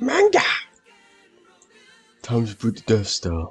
Manga! Time to put the Death Star.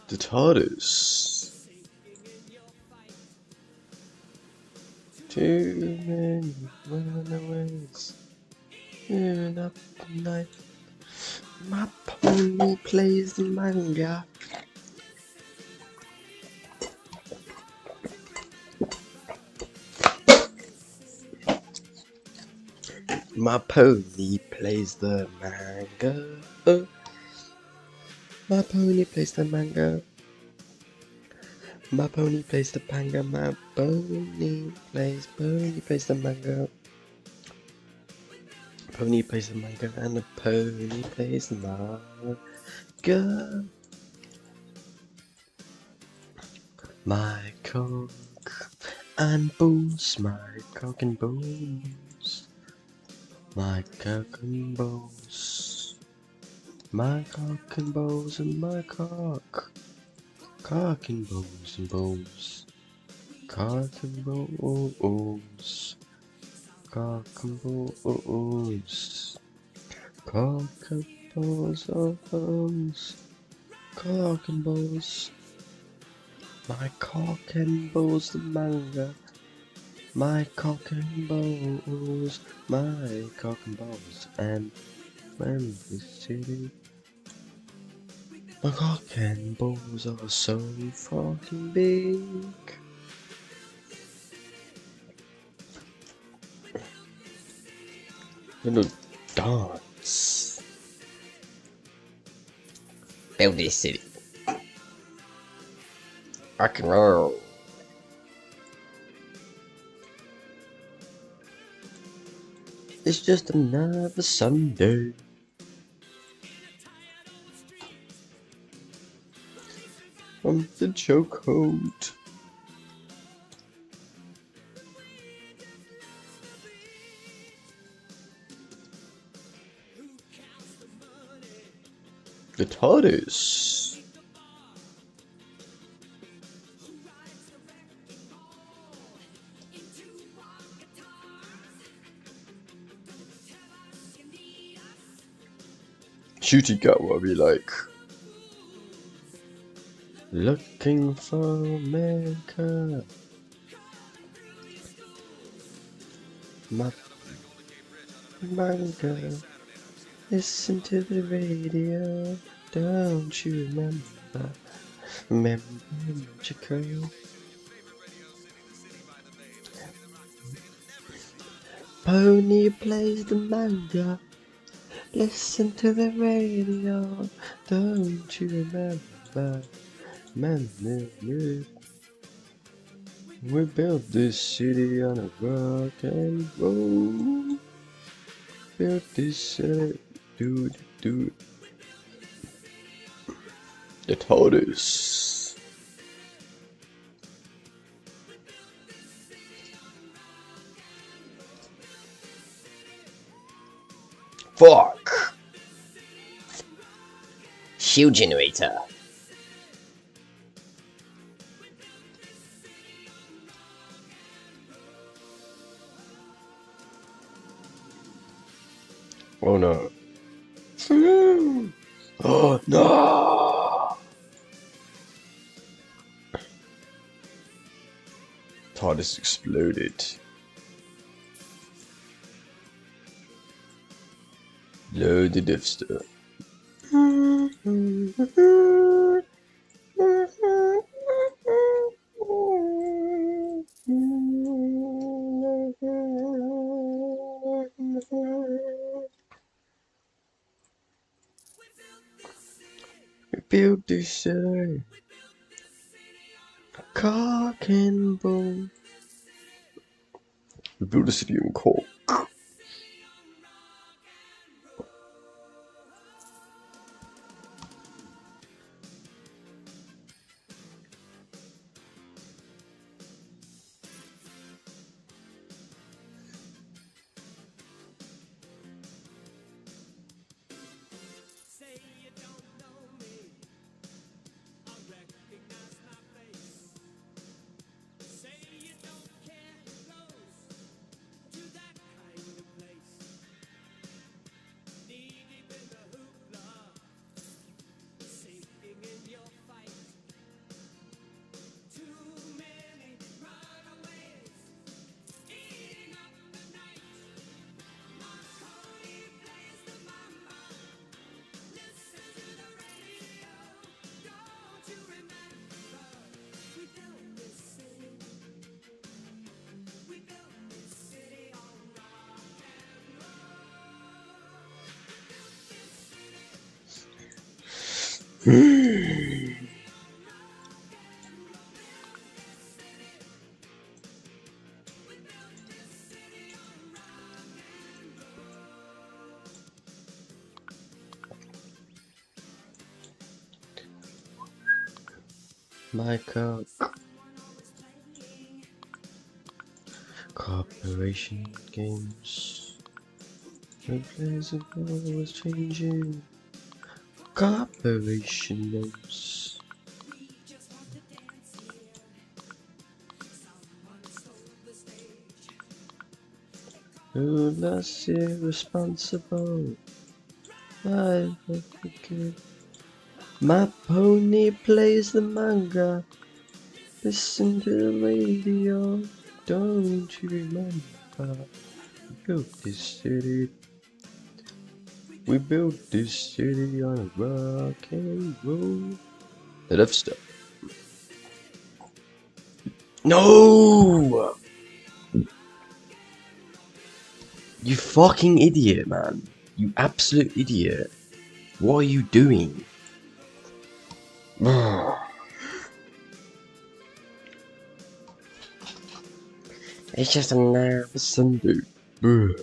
The TARDIS. Too many runaways. Giving up the night. My pony plays the manga. My pony plays the manga. My pony plays the manga. My pony plays the manga. My pony plays the manga. Pony plays the manga and the pony plays the manga. My cock and balls, my cock and balls. My cock and balls. My cock and balls and my cock. Cock and balls and balls. Cock and balls. Cock and balls. Cock and balls of balls. Cock and balls. My cock and balls the manga. My cock and balls. My cock and balls. And when the city. My cock and balls are so fucking big. Gonna dance. Build this city. Rock and roll. It's just another Sunday. I'm the chokehold. The TARDIS. Shooty gut what we like. Looking for America. My manga. Listen to the radio. Don't you remember? Magical. Pony plays the manga. Listen to the radio. Don't you remember? Man, we built this city on a rock and roll. Built this city, dude. The TARDIS. Fuck. Shield generator. Oh no. Oh no! TARDIS exploded. Load the Death Star. We built this city. Cock and ball. build a city in Cork. My Corporation games. The place of all was changing. Corporation names. Who lost irresponsible? I forget. My pony plays the manga. Listen to the radio. Don't you remember? We built this city. We built this city on a rock and roll. The Death Star. No! You fucking idiot, man. You absolute idiot. What are you doing? It's just a nervous Sunday. The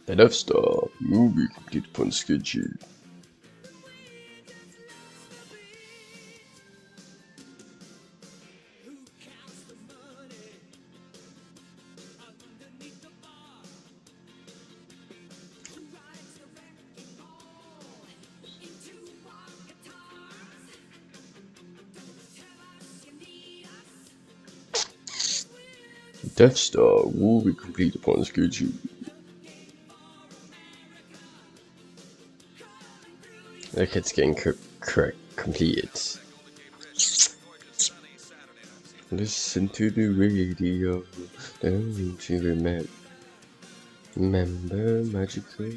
Death Star movie complete upon schedule. Death Star will be complete upon schedule. Look, it's getting correct, completed. Listen to the radio, don't you remember magical?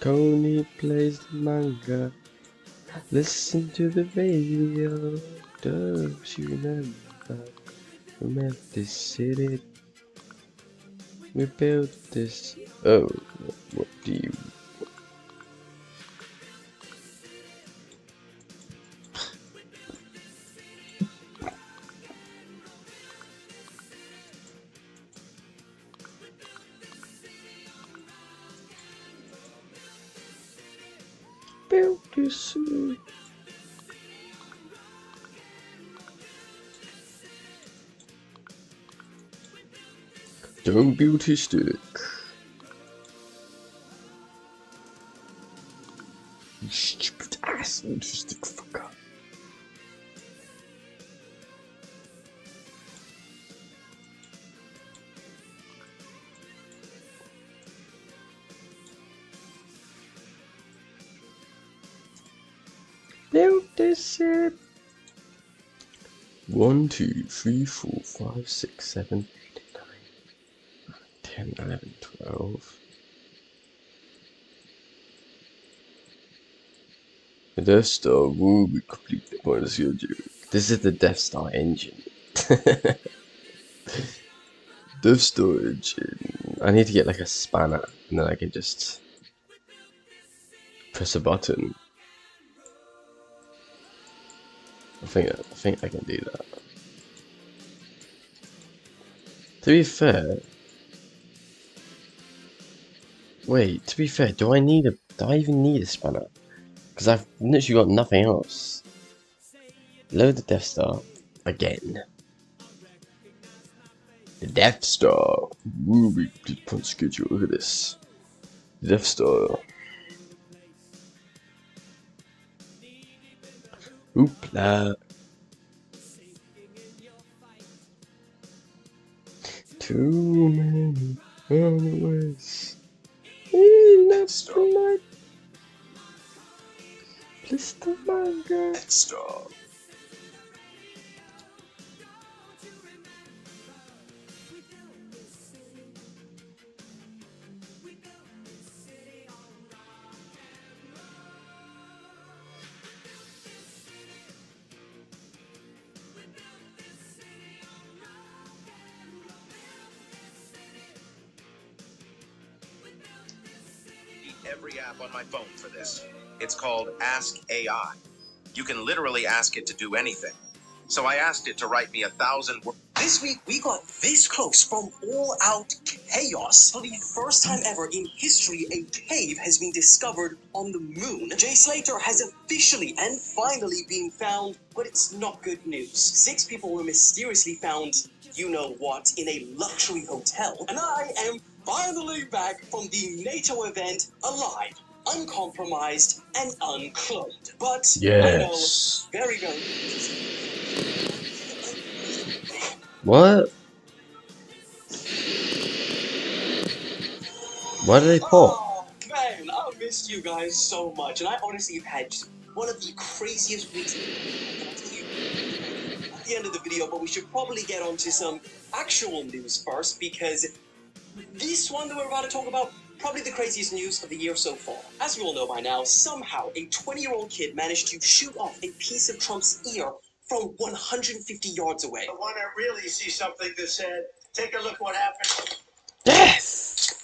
Coney plays the manga. Listen to the radio, don't you remember this city? We built this. Oh, what do you? Built this city. Don't be autistic. You stupid ass autistic fucker. Built this it. 1, 2, 3, 4, 5, 6, 7, 8, 9, 10, 11, 12. The Death Star will be complete upon schedule. This is the Death Star engine. Death Star engine. I need to get like a spanner and then I can just press a button I think I can do that. To be fair, wait. To be fair, do I even need a spanner? Because I've literally got nothing else. Load the Death Star again. The Death Star. Movie point schedule. Look at this. The Death Star. Hoopla. Too many hours. That's tonight. Blister manga. Death Star. Every app on my phone for this. It's called Ask AI. You can literally ask it to do anything. So I asked it to write me 1,000 words. This week, we got this close from all-out chaos. For the first time ever in history, a cave has been discovered on the moon. Jay Slater has officially and finally been found, but it's not good news. 6 people were mysteriously found, you know what, in a luxury hotel. And I am finally back from the NATO event alive, uncompromised, and uncloned. But yes. I know, very, very... What? Why did they pop? Oh, man, I missed you guys so much, and I honestly have had one of the craziest weeks at the end of the video, but we should probably get on to some actual news first, because this one that we're about to talk about, probably the craziest news of the year so far. As you all know by now, somehow a 20-year-old kid managed to shoot off a piece of Trump's ear from 150 yards away. I want to really see something that said, take a look what happened. Yes!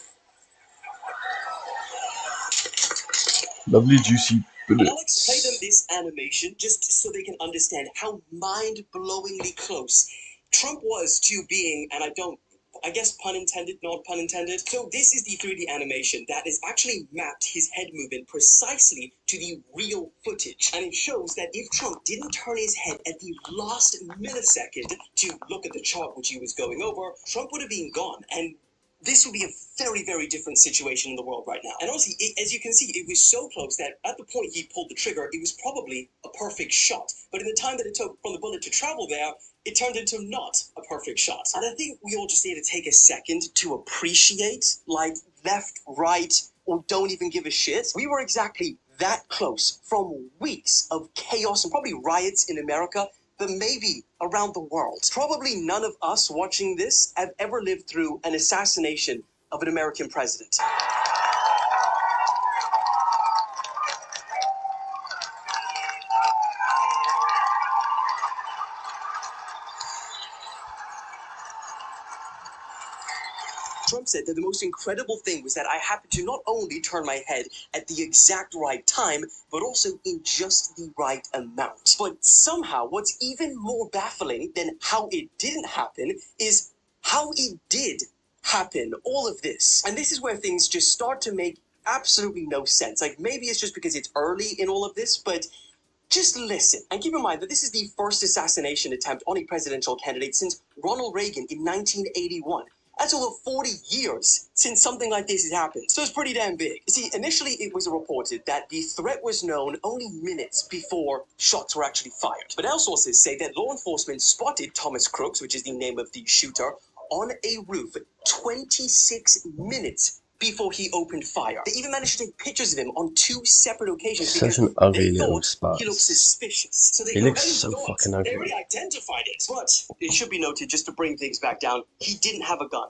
Lovely juicy bullets. Alex, play them this animation just so they can understand how mind-blowingly close Trump was to being, and I guess pun intended, not pun intended. So this is the 3D animation that has actually mapped his head movement precisely to the real footage. And it shows that if Trump didn't turn his head at the last millisecond to look at the chart which he was going over, Trump would have been gone. And this would be a very, very different situation in the world right now. And honestly, as you can see, it was so close that at the point he pulled the trigger, it was probably a perfect shot. But in the time that it took from the bullet to travel there, it turned into not a perfect shot. And I think we all just need to take a second to appreciate, like, left, right, or don't even give a shit. We were exactly that close from weeks of chaos and probably riots in America, but maybe around the world. Probably none of us watching this have ever lived through an assassination of an American president. Trump said that the most incredible thing was that I happened to not only turn my head at the exact right time, but also in just the right amount. But somehow, what's even more baffling than how it didn't happen is how it did happen, all of this. And this is where things just start to make absolutely no sense. Like, maybe it's just because it's early in all of this, but just listen. And keep in mind that this is the first assassination attempt on a presidential candidate since Ronald Reagan in 1981. That's over 40 years since something like this has happened. So it's pretty damn big. You see, initially it was reported that the threat was known only minutes before shots were actually fired. But now sources say that law enforcement spotted Thomas Crooks, which is the name of the shooter, on a roof 26 minutes before he opened fire. They even managed to take pictures of him on 2 separate occasions Such because an ugly they little thought spaz. he looked suspicious. So He looks so fucking They ugly. already identified it. But it should be noted, just to bring things back down, he didn't have a gun.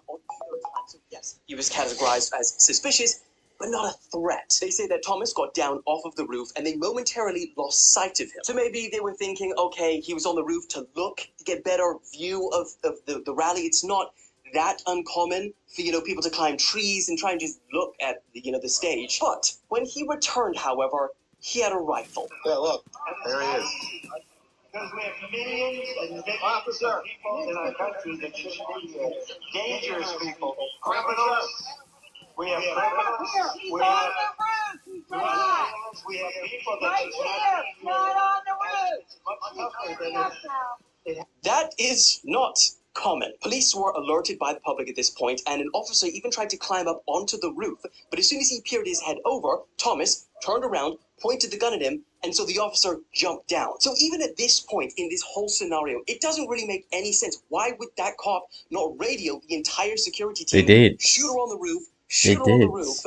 So yes, he was categorized as suspicious, but not a threat. They say that Thomas got down off of the roof and they momentarily lost sight of him. So maybe they were thinking, okay, he was on the roof to look, to get better view of the rally. It's not that uncommon for, people to climb trees and try and just look at, the stage. But when he returned, however, he had a rifle. Yeah, look, there he is. Because we have millions and millions of people in our country that shouldn't be here. Dangerous people, criminals. We have criminals. We have criminals. We have people that should not be here. That is not common. Police were alerted by the public at this point, and an officer even tried to climb up onto the roof. But as soon as he peered his head over, Thomas turned around, pointed the gun at him, and so the officer jumped down. So even at this point in this whole scenario, it doesn't really make any sense. Why would that cop not radio the entire security team? They did. Shoot her on the roof. Shoot her on the roof.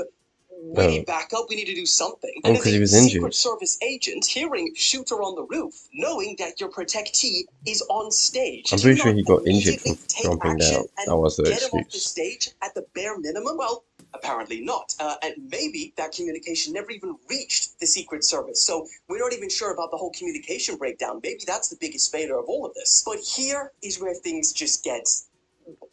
We need backup. We need to do something. Oh, because he was injured. Secret Service agent hearing "shoot her on the roof," knowing that your protectee is on stage. I'm pretty sure he got injured from jumping down. That was the get him off the excuse. stage at the bare minimum. Well, apparently not. And maybe that communication never even reached the Secret Service. So we're not even sure about the whole communication breakdown. Maybe that's the biggest failure of all of this. But here is where things just get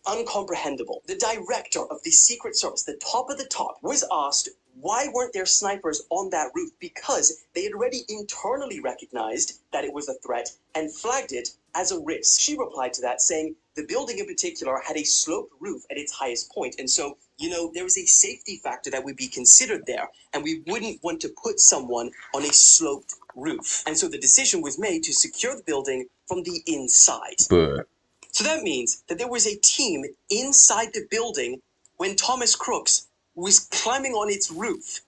uncomprehendable. The director of the Secret Service, the top of the top, was asked why weren't there snipers on that roof, because they had already internally recognized that it was a threat and flagged it as a risk. She replied to that saying the building in particular had a sloped roof at its highest point, and so, you know, there was a safety factor that would be considered there, and we wouldn't want to put someone on a sloped roof. And so the decision was made to secure the building from the inside. But So that means that there was a team inside the building when Thomas Crooks was climbing on its roof.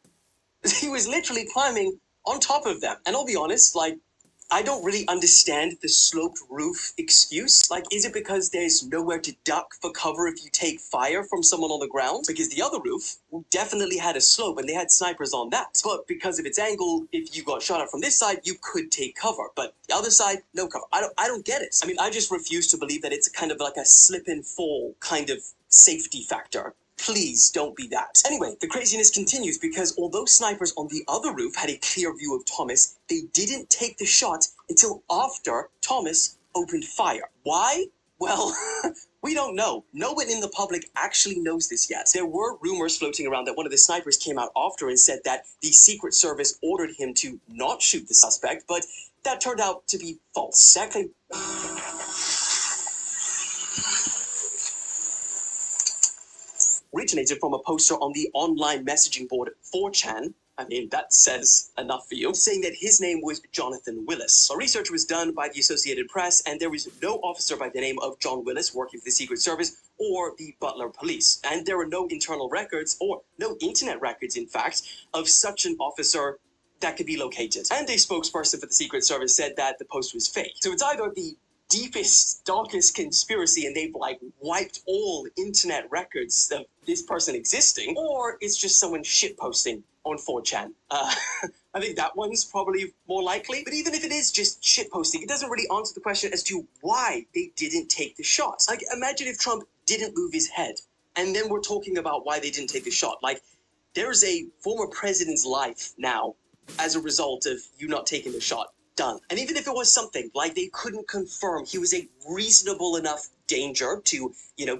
He was literally climbing on top of them. And I'll be honest, like, I don't really understand the sloped roof excuse. Like, is it because there's nowhere to duck for cover if you take fire from someone on the ground? Because the other roof definitely had a slope and they had snipers on that. But because of its angle, if you got shot at from this side, you could take cover. But the other side, no cover. I don't get it. I mean, I just refuse to believe that it's kind of like a slip and fall kind of safety factor. Please don't be that. Anyway, the craziness continues because although snipers on the other roof had a clear view of Thomas, they didn't take the shot until after Thomas opened fire. Why? Well, we don't know. No one in the public actually knows this yet. There were rumors floating around that one of the snipers came out after and said that the Secret Service ordered him to not shoot the suspect, but that turned out to be false. Exactly. Originated from a poster on the online messaging board 4chan. I mean, that says enough for you. Saying that his name was Jonathan Willis. A research was done by the Associated Press, and there was no officer by the name of John Willis working for the Secret Service or the Butler Police. And there were no internal records, or no internet records, in fact, of such an officer that could be located. And a spokesperson for the Secret Service said that the post was fake. So it's either the deepest, darkest conspiracy and they've like wiped all internet records of this person existing, or it's just someone shitposting on 4chan. I think that one's probably more likely. But even if it is just shitposting, it doesn't really answer the question as to why they didn't take the shot. Like, imagine if Trump didn't move his head, and then we're talking about why they didn't take the shot. Like, there's a former president's life now as a result of you not taking the shot. Done. And even if it was something like they couldn't confirm he was a reasonable enough danger to,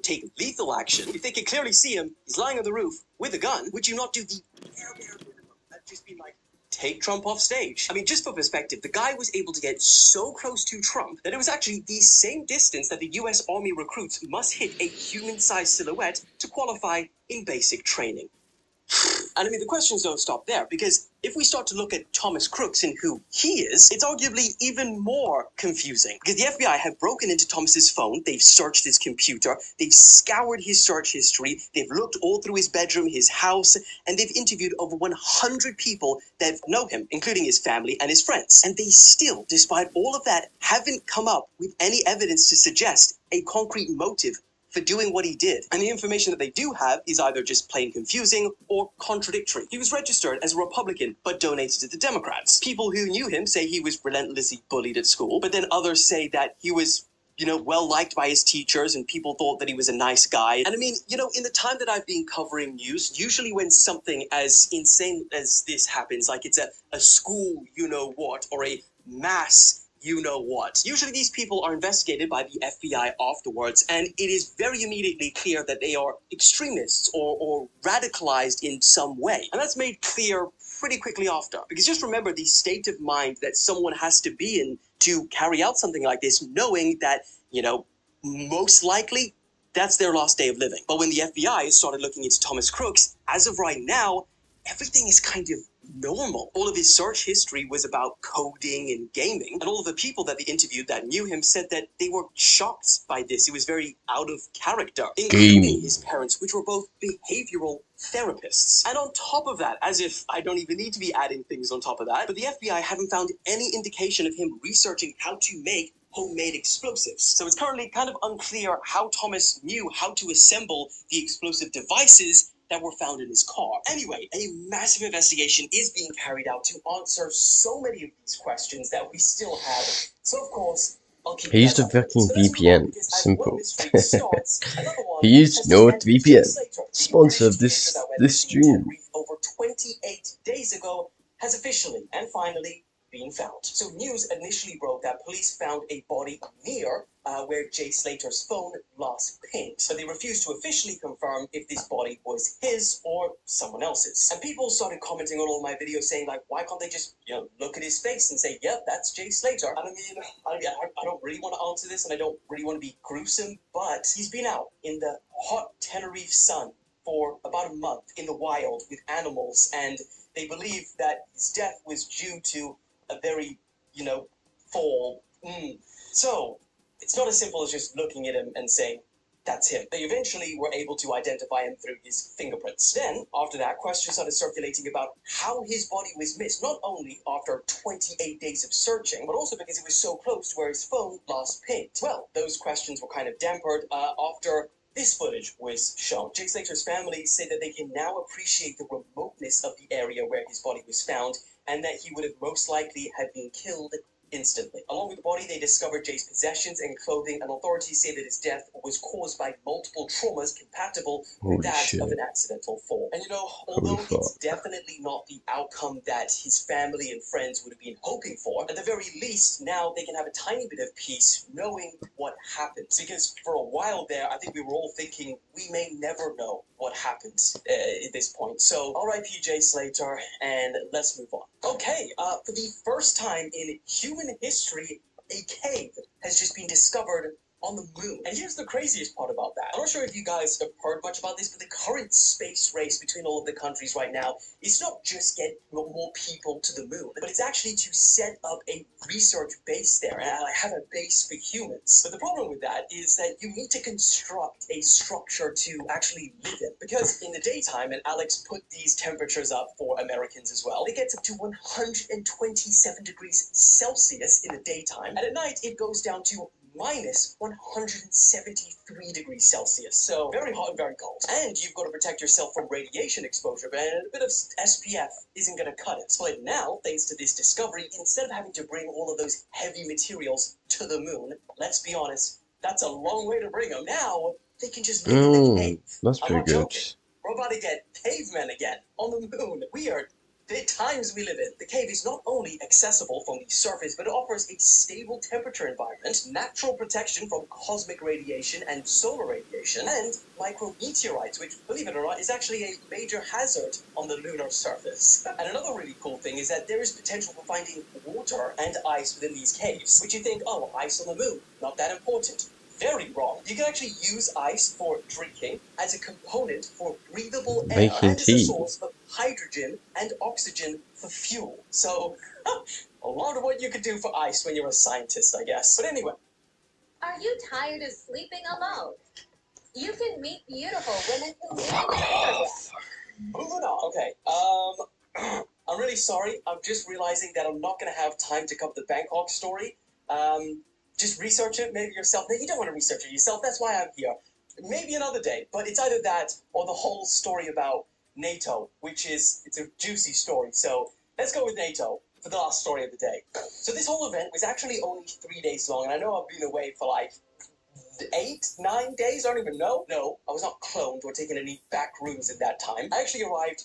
take lethal action, if they could clearly see him, he's lying on the roof with a gun, would you not do the bare minimum? That'd just be like, take Trump off stage. I mean, just for perspective, the guy was able to get so close to Trump that it was actually the same distance that the US Army recruits must hit a human-sized silhouette to qualify in basic training. And I mean, the questions don't stop there, because if we start to look at Thomas Crooks and who he is, it's arguably even more confusing. Because the FBI have broken into Thomas's phone, they've searched his computer, they've scoured his search history, they've looked all through his bedroom, his house, and they've interviewed over 100 people that know him, including his family and his friends. And they still, despite all of that, haven't come up with any evidence to suggest a concrete motive for doing what he did. And the information that they do have is either just plain confusing or contradictory. He was registered as a Republican, but donated to the Democrats. People who knew him say he was relentlessly bullied at school, but then others say that he was well liked by his teachers and people thought that he was a nice guy. And I mean, in the time that I've been covering news, usually when something as insane as this happens, like it's a school what, or a mass what. Usually these people are investigated by the FBI afterwards, and it is very immediately clear that they are extremists or radicalized in some way. And that's made clear pretty quickly after. Because just remember the state of mind that someone has to be in to carry out something like this, knowing that, most likely that's their last day of living. But when the FBI started looking into Thomas Crooks, as of right now, everything is kind of normal. All of his search history was about coding and gaming, and all of the people that they interviewed that knew him said that they were shocked by this. It was very out of character, including his parents, which were both behavioral therapists. And on top of that, as if I don't even need to be adding things on top of that, but the FBI haven't found any indication of him researching how to make homemade explosives. So it's currently kind of unclear how Thomas knew how to assemble the explosive devices that were found in his car. Anyway, a massive investigation is being carried out to answer so many of these questions that we still have. So of course, I'll keep He used a fucking VPN. Simple. He used NordVPN. Sponsor of this stream. Over 28 days ago has officially and finally been found. So news initially broke that police found a body near where Jay Slater's phone last pinged, but they refused to officially confirm if this body was his or someone else's. And people started commenting on all my videos saying, like, why can't they just, look at his face and say, yep, that's Jay Slater? And I don't really want to answer this, and I don't really want to be gruesome, but he's been out in the hot Tenerife sun for about a month in the wild with animals, and they believe that his death was due to a very, fall. So, it's not as simple as just looking at him and saying, that's him. They eventually were able to identify him through his fingerprints. Then, after that, questions started circulating about how his body was missed, not only after 28 days of searching, but also because it was so close to where his phone last pinged. Well, those questions were kind of dampered after this footage was shown. Jay Slater's family say that they can now appreciate the remoteness of the area where his body was found, and that he would have most likely have been killed instantly. Along with the body, they discovered Jay's possessions and clothing, and authorities say that his death was caused by multiple traumas compatible with that of an accidental fall. And although it's definitely not the outcome that his family and friends would have been hoping for, at the very least, now they can have a tiny bit of peace knowing what happened. Because for a while there, I think we were all thinking we may never know what happened at this point. So, R.I.P. Jay Slater, and let's move on. Okay, for the first time in human history, a cave has just been discovered on the moon. And here's the craziest part about that. I'm not sure if you guys have heard much about this, but the current space race between all of the countries right now is not just get more people to the moon, but it's actually to set up a research base there, and have a base for humans. But the problem with that is that you need to construct a structure to actually live in, because in the daytime, and Alex put these temperatures up for Americans as well, it gets up to 127 degrees Celsius in the daytime, and at night it goes down to minus 173 degrees Celsius. So very hot and very cold. And you've got to protect yourself from radiation exposure, but a bit of SPF isn't going to cut it. But now, thanks to this discovery, instead of having to bring all of those heavy materials to the moon, let's be honest, that's a long way to bring them. Now, they can just live in the cave. That's pretty good. We're about to get cavemen again on the moon. Weird. The times we live in. The cave is not only accessible from the surface, but it offers a stable temperature environment, natural protection from cosmic radiation and solar radiation, and micrometeorites, which, believe it or not, is actually a major hazard on the lunar surface. And another really cool thing is that there is potential for finding water and ice within these caves, which you think, oh, ice on the moon, not that important. Very wrong. You can actually use ice for drinking as a component for breathable air and as a source of hydrogen and oxygen for fuel. So, a lot of what you could do for ice when you're a scientist, I guess. But anyway. Are you tired of sleeping alone? You can meet beautiful women who Moving on. Okay, I'm really sorry. I'm just realizing that I'm not going to have time to cover the Bangkok story. Just research it, maybe yourself. No, you don't want to research it yourself. That's why I'm here. Maybe another day. But it's either that or the whole story about NATO, it's a juicy story. So let's go with NATO for the last story of the day. So this whole event was actually only 3 days long. And I know I've been away for like 8, 9 days, I don't even know. No, I was not cloned or taking any back rooms at that time. I actually arrived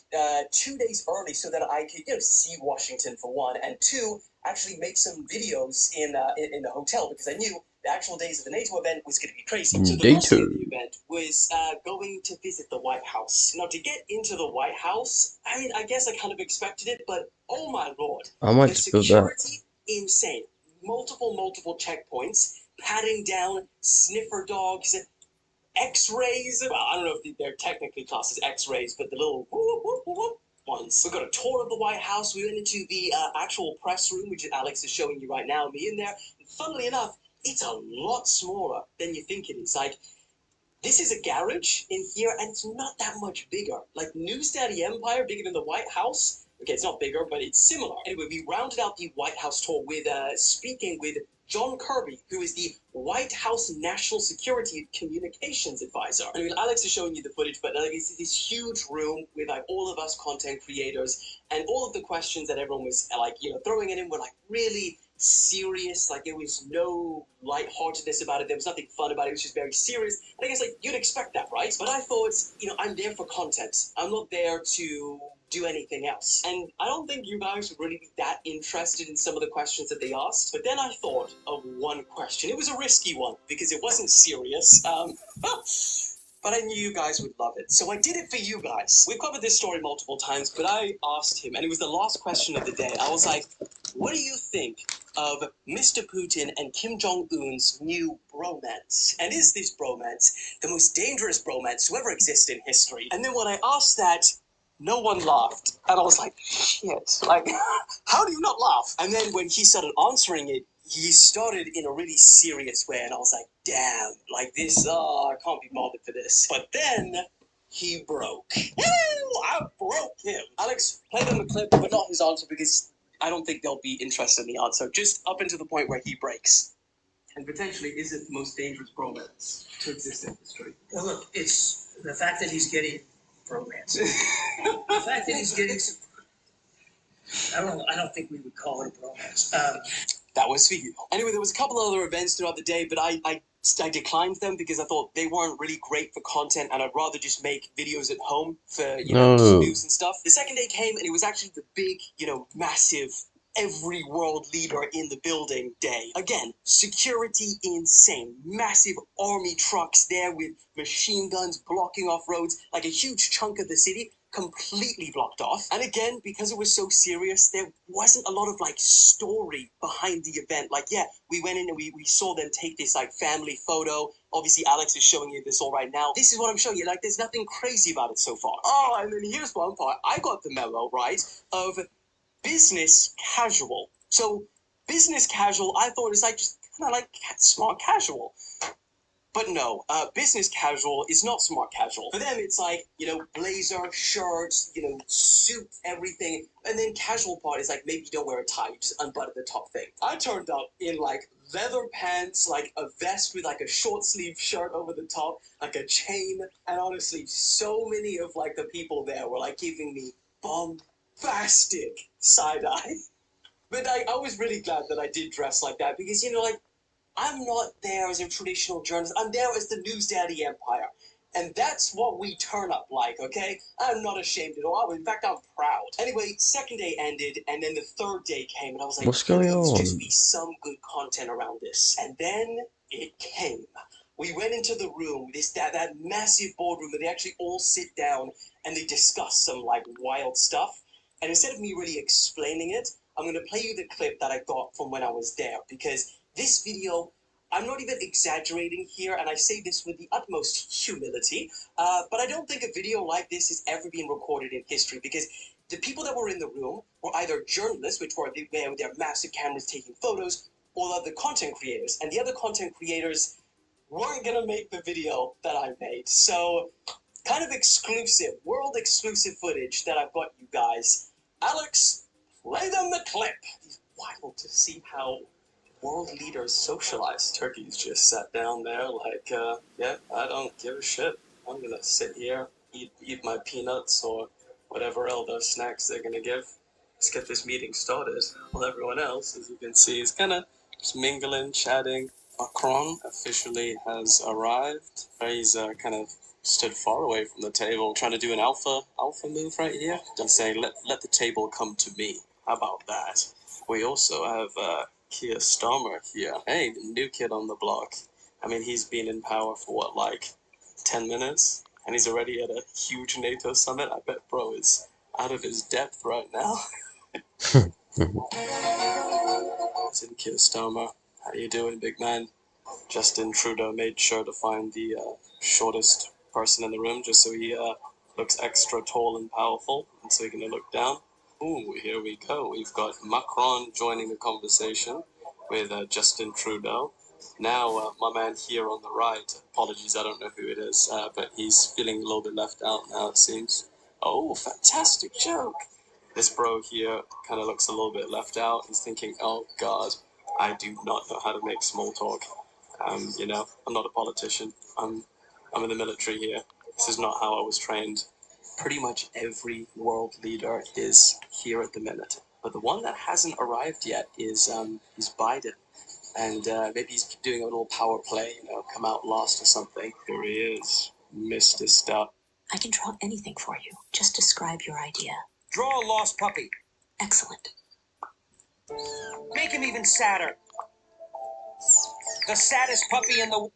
2 days early so that I could, see Washington for one, and two, actually make some videos in the hotel, because I knew the actual days of the NATO event was going to be crazy. So the first day of the event was going to visit the White House. Now, to get into the White House, I mean, I guess I kind of expected it, but oh my lord, I might the just build that. security, insane. Multiple checkpoints, patting down sniffer dogs, X-rays. Well, I don't know if they're technically classed as X-rays, but the little whoop, whoop, whoop ones. We got a tour of the White House. We went into the actual press room, which Alex is showing you right now. Me in there. And funnily enough, it's a lot smaller than you think it is. Like, this is a garage in here, and it's not that much bigger. Like, News Daddy Empire, bigger than the White House. Okay, it's not bigger, but it's similar. Anyway, we rounded out the White House tour with speaking with John Kirby, who is the White House National Security Communications Advisor. I mean, Alex is showing you the footage, but like, it's this huge room with like all of us content creators, and all of the questions that everyone was like, throwing it in were like really serious. Like, there was no lightheartedness about it. There was nothing fun about it. It was just very serious. And I guess like you'd expect that, right? But I thought, I'm there for content. I'm not there to do anything else. And I don't think you guys would really be that interested in some of the questions that they asked. But then I thought of one question. It was a risky one because it wasn't serious. But I knew you guys would love it. So I did it for you guys. We've covered this story multiple times, but I asked him, and it was the last question of the day. I was like, what do you think of Mr. Putin and Kim Jong-un's new bromance? And is this bromance the most dangerous bromance to ever exist in history? And then when I asked that, no one laughed. And I was like, shit, like, how do you not laugh? And then when he started answering it, he started in a really serious way, and I was like, damn, like this, I can't be bothered for this. But then he broke. I broke him. Alex, play them the clip, but not his answer, because I don't think they'll be interested in the answer. Just up until the point where he breaks. And potentially, is it the most dangerous bromance to exist in history? Well, look, it's the fact that he's getting bromance. The fact that he's getting some, I don't think we would call it a bromance. That was for you. Anyway, there was a couple other events throughout the day, but I declined them because I thought they weren't really great for content, and I'd rather just make videos at home for, news and stuff. The second day came, and it was actually the big, massive, every world leader in the building day. Again, security insane. Massive army trucks there with machine guns blocking off roads, like a huge chunk of the city completely blocked off. And again, because it was so serious, there wasn't a lot of like story behind the event. Like, yeah, we went in and we saw them take this like family photo. Obviously, Alex is showing you this all right now. This is what I'm showing you. Like, there's nothing crazy about it so far. Oh, and then here's one part. I got the memo, right, of business casual. So business casual, I thought is like just kind of like smart casual. But no, business casual is not smart casual. For them, it's like, blazer, shirts, suit, everything. And then casual part is like, maybe you don't wear a tie, you just unbutton the top thing. I turned up in like leather pants, like a vest with like a short sleeve shirt over the top, like a chain. And honestly, so many of like the people there were like giving me bombastic side eye. But I was really glad that I did dress like that because, I'm not there as a traditional journalist. I'm there as the News Daddy Empire. And that's what we turn up like, okay? I'm not ashamed at all. In fact, I'm proud. Anyway, second day ended, and then the third day came, and I was like, What's going please on? just be some good content around this. And then it came. We went into the room, that massive boardroom where they actually all sit down and they discuss some like wild stuff. And instead of me really explaining it, I'm going to play you the clip that I got from when I was there, because this video, I'm not even exaggerating here, and I say this with the utmost humility, but I don't think a video like this has ever been recorded in history, because the people that were in the room were either journalists, which were there with their massive cameras taking photos, or the content creators, and the other content creators weren't gonna make the video that I made. So, kind of exclusive, world exclusive footage that I've got you guys. Alex, play them the clip. It's wild to see how world leaders socialize. Turkey's just sat down there like, yeah, I don't give a shit. I'm gonna sit here, eat my peanuts or whatever other snacks they're gonna give. Let's get this meeting started. Well, everyone else, as you can see, is kind of just mingling, chatting. Macron officially has arrived. He's kind of stood far away from the table, trying to do an alpha move right here. Just saying, let the table come to me. How about that? We also have Keir Starmer here. Hey, the new kid on the block. I mean, he's been in power for what, like 10 minutes? And he's already at a huge NATO summit. I bet bro is out of his depth right now. Listen, Keir Starmer, how you doing, big man? Justin Trudeau made sure to find the shortest person in the room just so he looks extra tall and powerful, and so he can look down. Ooh, here we go. We've got Macron joining the conversation with Justin Trudeau. Now, my man here on the right, apologies, I don't know who it is, but he's feeling a little bit left out now, it seems. Oh, fantastic joke. This bro here kind of looks a little bit left out. He's thinking, oh, God, I do not know how to make small talk. You know, I'm not a politician. I'm in the military here. This is not how I was trained. Pretty much every world leader is here at the minute, but the one that hasn't arrived yet is Biden, and maybe he's doing a little power play, you know, come out last or something. Here he is, Mr. Stuff. I can draw anything for you. Just describe your idea. Draw a lost puppy. Excellent. Make him even sadder. The saddest puppy in the...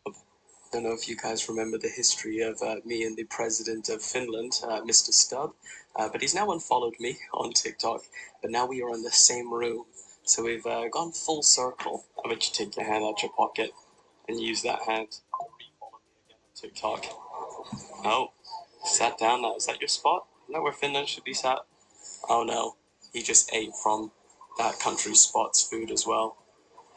Don't know if you guys remember the history of me and the president of Finland, Mr. Stubb, but he's now unfollowed me on TikTok, but now we are in the same room, so we've gone full circle. I bet you take your hand out your pocket and use that hand to re-follow me again on TikTok. Oh, sat down now. Is that your spot? Isn't that where Finland should be sat? Oh no, he just ate from that country's spot's food as well.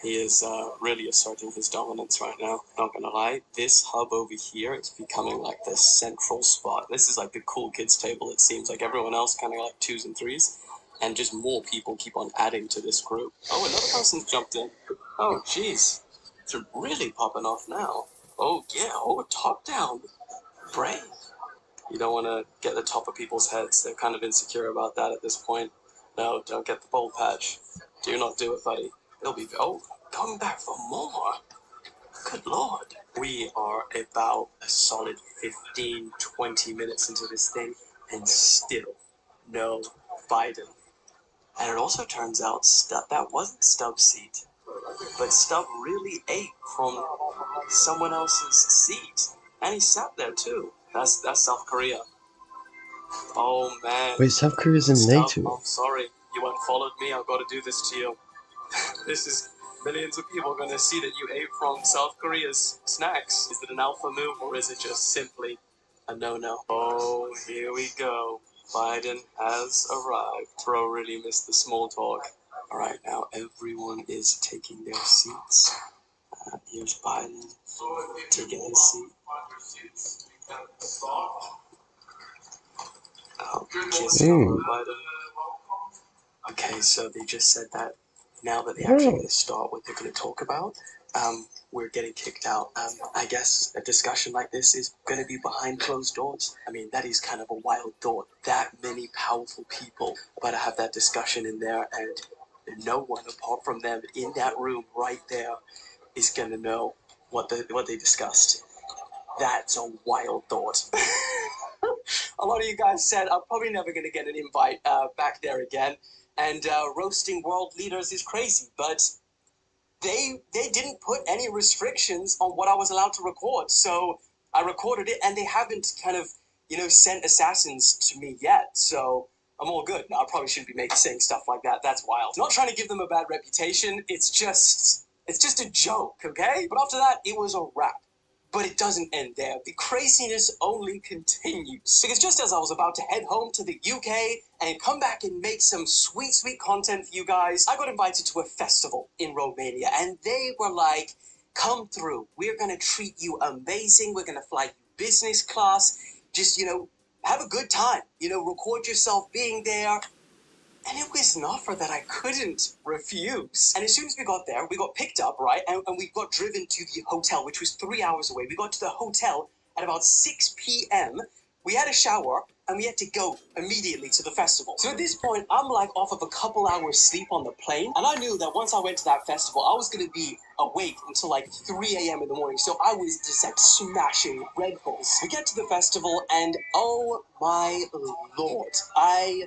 He is really asserting his dominance right now. Not gonna lie, this hub over here is becoming like the central spot. This is like the cool kids table, it seems. Like everyone else kind of like 2s and 3s. And just more people keep on adding to this group. Oh, another person's jumped in. Oh, jeez. It's really popping off now. Oh, yeah. Oh, top down. Brave. You don't want to get the top of people's heads. They're kind of insecure about that at this point. No, don't get the bold patch. Do not do it, buddy. It'll be... Oh, coming back for more. Good lord. We are about a solid 15, 20 minutes into this thing, and still no Biden. And it also turns out that wasn't Stubb's seat, but Stubb really ate from someone else's seat, and he sat there too. That's South Korea. Oh man. Wait, South Korea's in Stubb, NATO? I'm sorry. You unfollowed me. I've got to do this to you. This is millions of people are going to see that you ate from South Korea's snacks. Is it an alpha move or is it just simply a no-no? Oh, here we go. Biden has arrived. Bro really missed the small talk. All right, now everyone is taking their seats. Here's Biden taking his seat. Oh, just Biden. Okay, so they just said that now that they're actually going to start what they're going to talk about, we're getting kicked out. I guess a discussion like this is going to be behind closed doors. I mean, that is kind of a wild thought. That many powerful people about to have that discussion in there, and no one apart from them in that room right there is going to know what they discussed. That's a wild thought. A lot of you guys said I'm probably never going to get an invite back there again. And roasting world leaders is crazy, but they didn't put any restrictions on what I was allowed to record. So I recorded it, and they haven't kind of, sent assassins to me yet. So I'm all good. Now, I probably shouldn't be saying stuff like that. That's wild. Not trying to give them a bad reputation. It's just a joke, okay? But after that, it was a wrap. But it doesn't end there. The craziness only continues. Because just as I was about to head home to the UK and come back and make some sweet, sweet content for you guys, I got invited to a festival in Romania. And they were like, come through. We're going to treat you amazing. We're going to fly you business class. Just, have a good time. Record yourself being there. And it was an offer that I couldn't refuse. And as soon as we got there, we got picked up, right? And we got driven to the hotel, which was 3 hours away. We got to the hotel at about 6 p.m. We had a shower, and we had to go immediately to the festival. So at this point, I'm like off of a couple hours sleep on the plane. And I knew that once I went to that festival, I was going to be awake until like 3 a.m. in the morning. So I was just like smashing Red Bulls. We get to the festival, and oh my lord, I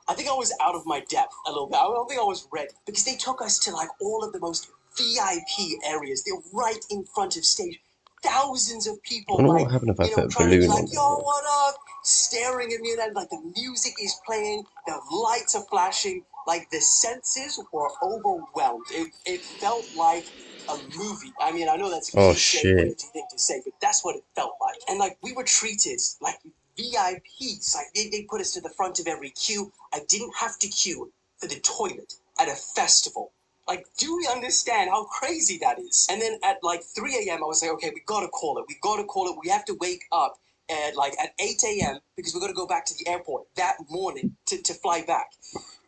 I think I was out of my depth a little bit. I don't think I was ready because they took us to like all of the most VIP areas. They're right in front of stage. Thousands of I people, wonder like, what happened if I you know, put a trying to be balloon like, on yo, it. what up? Staring at me, and then, like, the music is playing, the lights are flashing, like, the senses were overwhelmed. It felt like a movie. I mean, I know that's a Oh cliche shit. crazy thing to say, but that's what it felt like. And, like, we were treated like VIPs. Like, they put us to the front of every queue. I didn't have to queue for the toilet at a festival. Like, do we understand how crazy that is? And then at like 3 a.m., I was like, okay, we gotta call it. We gotta call it. We have to wake up at 8 a.m. because we're gonna go back to the airport that morning to fly back.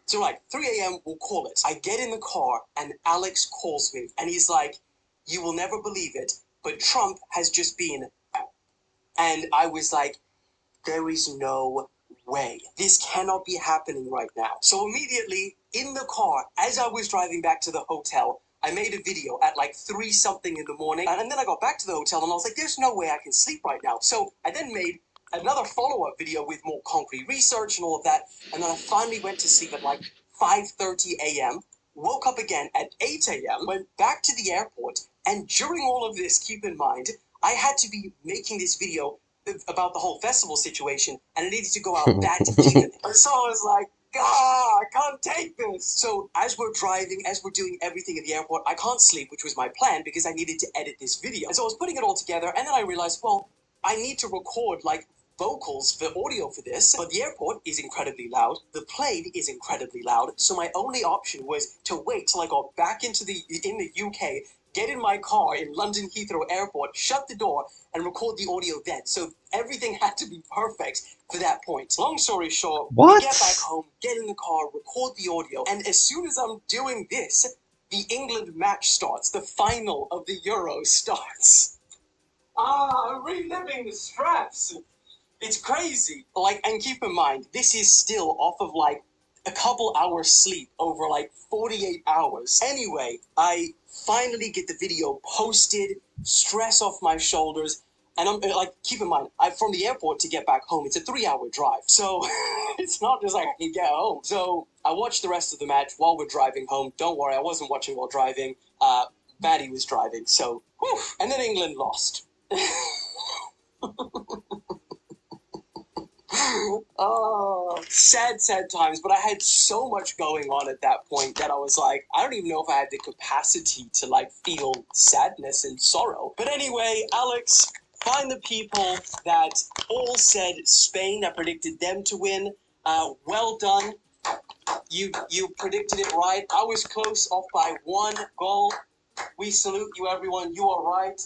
So like 3 a.m., we'll call it. I get in the car and Alex calls me and he's like, you will never believe it, but Trump has just been. And I was like, there is no way. This cannot be happening right now. So immediately in the car, as I was driving back to the hotel, I made a video at like 3 something in the morning. And then I got back to the hotel and I was like, there's no way I can sleep right now. So I then made another follow-up video with more concrete research and all of that. And then I finally went to sleep at like 5:30 a.m., woke up again at 8 a.m., went back to the airport. And during all of this, keep in mind, I had to be making this video about the whole festival situation, and it needed to go out that evening. So I was like, I can't take this. So as we're driving, as we're doing everything in the airport, I can't sleep, which was my plan because I needed to edit this video. And so I was putting it all together, and then I realized, well, I need to record like vocals for audio for this, but the airport is incredibly loud. The plane is incredibly loud. So my only option was to wait till I got back in the UK, get in my car in London Heathrow Airport, shut the door, and record the audio then. So everything had to be perfect for that point. Long story short, we get back home, get in the car, record the audio, and as soon as I'm doing this, the England match starts. The final of the Euro starts. I'm reliving the stress. It's crazy. Like, and keep in mind, this is still off of like a couple hours sleep over like 48 hours. Anyway, I finally get the video posted, stress off my shoulders, and I'm like, keep in mind, from the airport to get back home, it's a 3-hour drive. So it's not just like I can get home. So I watched the rest of the match while we're driving home. Don't worry, I wasn't watching while driving. Maddie was driving, so whew. And then England lost. Oh, sad times, but I had so much going on at that point that I was like, I don't even know if I had the capacity to like feel sadness and sorrow. But anyway, Alex, find the people that all said Spain, that predicted them to win. Well done. You predicted it right. I was close, off by 1 goal. We salute you, everyone. You are right.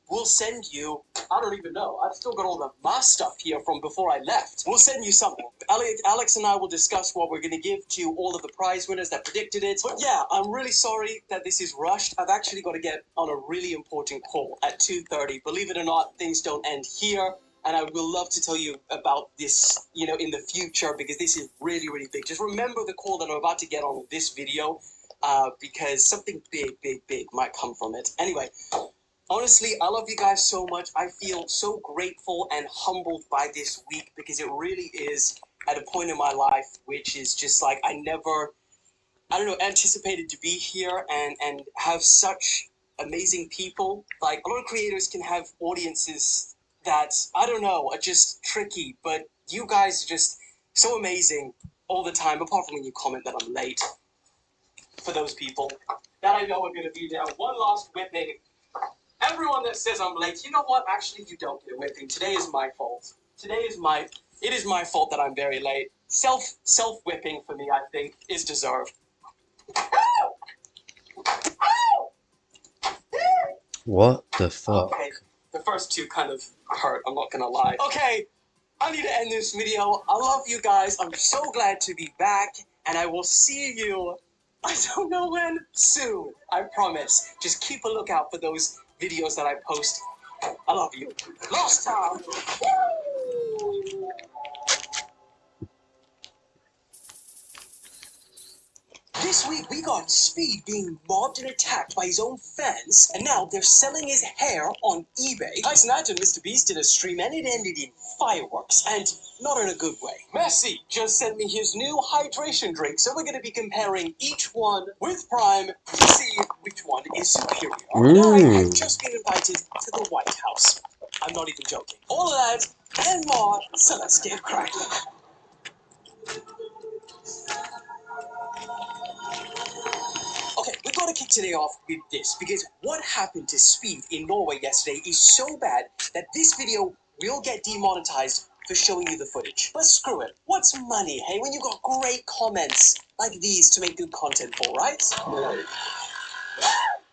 We'll send you. I don't even know. I've still got all the mask stuff here from before I left. We'll send you something. Alex and I will discuss what we're going to give to all of the prize winners that predicted it. But yeah, I'm really sorry that this is rushed. I've actually got to get on a really important call at 2:30. Believe it or not, things don't end here. And I will love to tell you about this, you know, in the future because this is really, really big. Just remember the call that I'm about to get on with this video. Because something big might come from it. Anyway, honestly, I love you guys so much. I feel so grateful and humbled by this week because it really is at a point in my life which is just like I don't know, anticipated to be here and have such amazing people. Like, a lot of creators can have audiences that, I don't know, are just tricky, but you guys are just so amazing all the time, apart from when you comment that I'm late. For those people that I know are going to be there. One last whipping. Everyone that says I'm late, you know what? Actually, you don't get a whipping. Today is my fault. It is my fault that I'm very late. Self-whipping for me, I think, is deserved. What the fuck? Okay, the first two kind of hurt, I'm not gonna lie. Okay, I need to end this video. I love you guys. I'm so glad to be back, and I will see you, I don't know when, soon. I promise. Just keep a lookout for those videos that I post. I love you. Lost time. Woo! This week we got Speed being mobbed and attacked by his own fans, and now they're selling his hair on eBay. Tyson and Mr. Beast did a stream and it ended in fireworks, and not in a good way. Messi just sent me his new hydration drink, so we're going to be comparing each one with Prime to see which one is superior. And I have just been invited to the White House. I'm not even joking. All of that and more, so let's get cracking. Okay, we've got to kick today off with this, because what happened to Speed in Norway yesterday is so bad that this video will get demonetized for showing you the footage. But screw it. What's money, hey, when you got great comments like these to make good content for, right?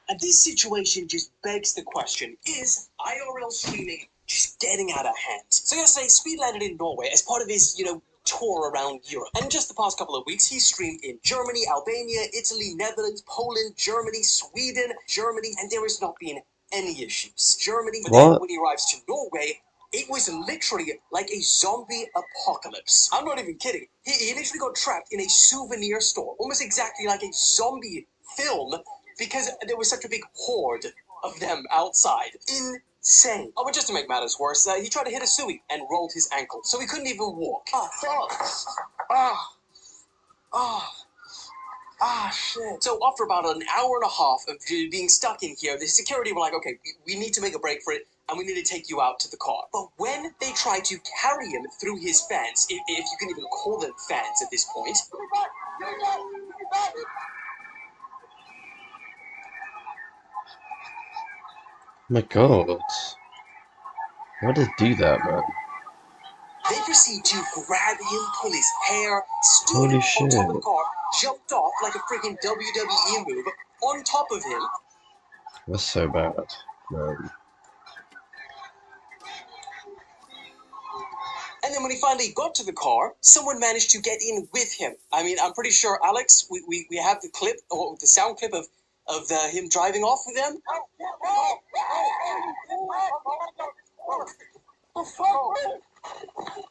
And this situation just begs the question, is IRL streaming just getting out of hand? So yesterday, Speed landed in Norway as part of his, tour around Europe. And just the past couple of weeks, he streamed in Germany, Albania, Italy, Netherlands, Poland, Germany, Sweden, Germany, and there has not been any issues. Germany, but then when he arrives to Norway, it was literally like a zombie apocalypse. I'm not even kidding. He literally got trapped in a souvenir store, almost exactly like a zombie film, because there was such a big horde of them outside. Insane. Oh, but just to make matters worse, he tried to hit a Suey and rolled his ankle, so he couldn't even walk. Shit. So after about an hour and a half of being stuck in here, the security were like, okay, we need to make a break for it, and we need to take you out to the car. But when they tried to carry him through his fans, if you can even call them fans at this point, My God. Why did they do that, man? they proceed to grab him, pull his hair, stood Holy on shit. top of the car, jumped off like a freaking WWE move on top of him. That's so bad, man. And then when he finally got to the car, someone managed to get in with him. I mean, I'm pretty sure, Alex, we have the clip, or the sound clip of him driving off with them.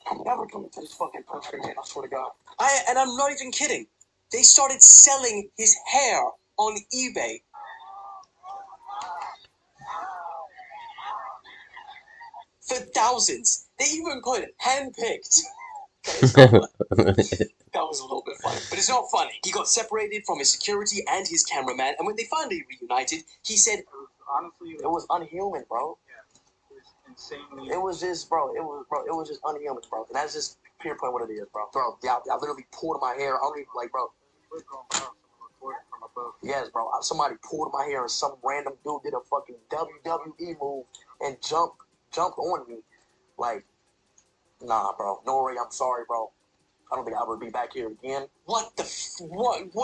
I'm never coming to this fucking country again, I swear to God. And I'm not even kidding. They started selling his hair on eBay. For thousands. They even put handpicked. That was a little bit funny. But it's not funny. He got separated from his security and his cameraman, and when they finally reunited, he said, Honestly, it was unhuman, bro. it was insanely. It was just, bro, it was just unhuman, bro. And that's just pure point what it is, bro. Bro, I literally pulled my hair. I don't even, like, bro. Yes, bro. Somebody pulled my hair and some random dude did a fucking WWE move and jumped on me. Like, nah, bro. No worry, I'm sorry, bro. I don't think I would be back here again. What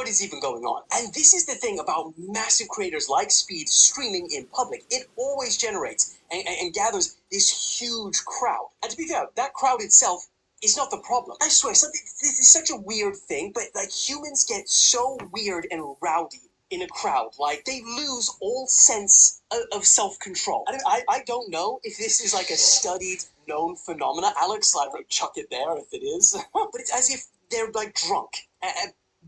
is even going on? And this is the thing about massive creators like Speed streaming in public. It always generates and gathers this huge crowd. And to be fair, that crowd itself is not the problem. I swear, this is such a weird thing, but like humans get so weird and rowdy in a crowd. Like, they lose all sense of self-control. I don't know if this is like a studied, known phenomena. Alex, like, chuck it there if it is. But it's as if they're, like, drunk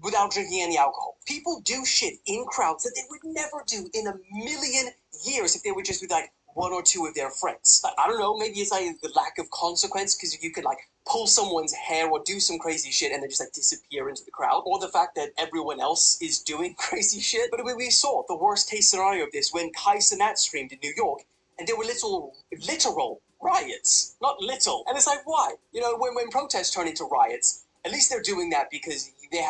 without drinking any alcohol. People do shit in crowds that they would never do in a million years if they were just with, like, one or two of their friends. Like, I don't know, maybe it's like the lack of consequence, because you could, like, pull someone's hair or do some crazy shit and then just, like, disappear into the crowd. Or the fact that everyone else is doing crazy shit. But we saw the worst case scenario of this when Kai Cenat streamed in New York, and there were literal riots. Not little. And it's like, why? You know, when protests turn into riots, at least they're doing that because they're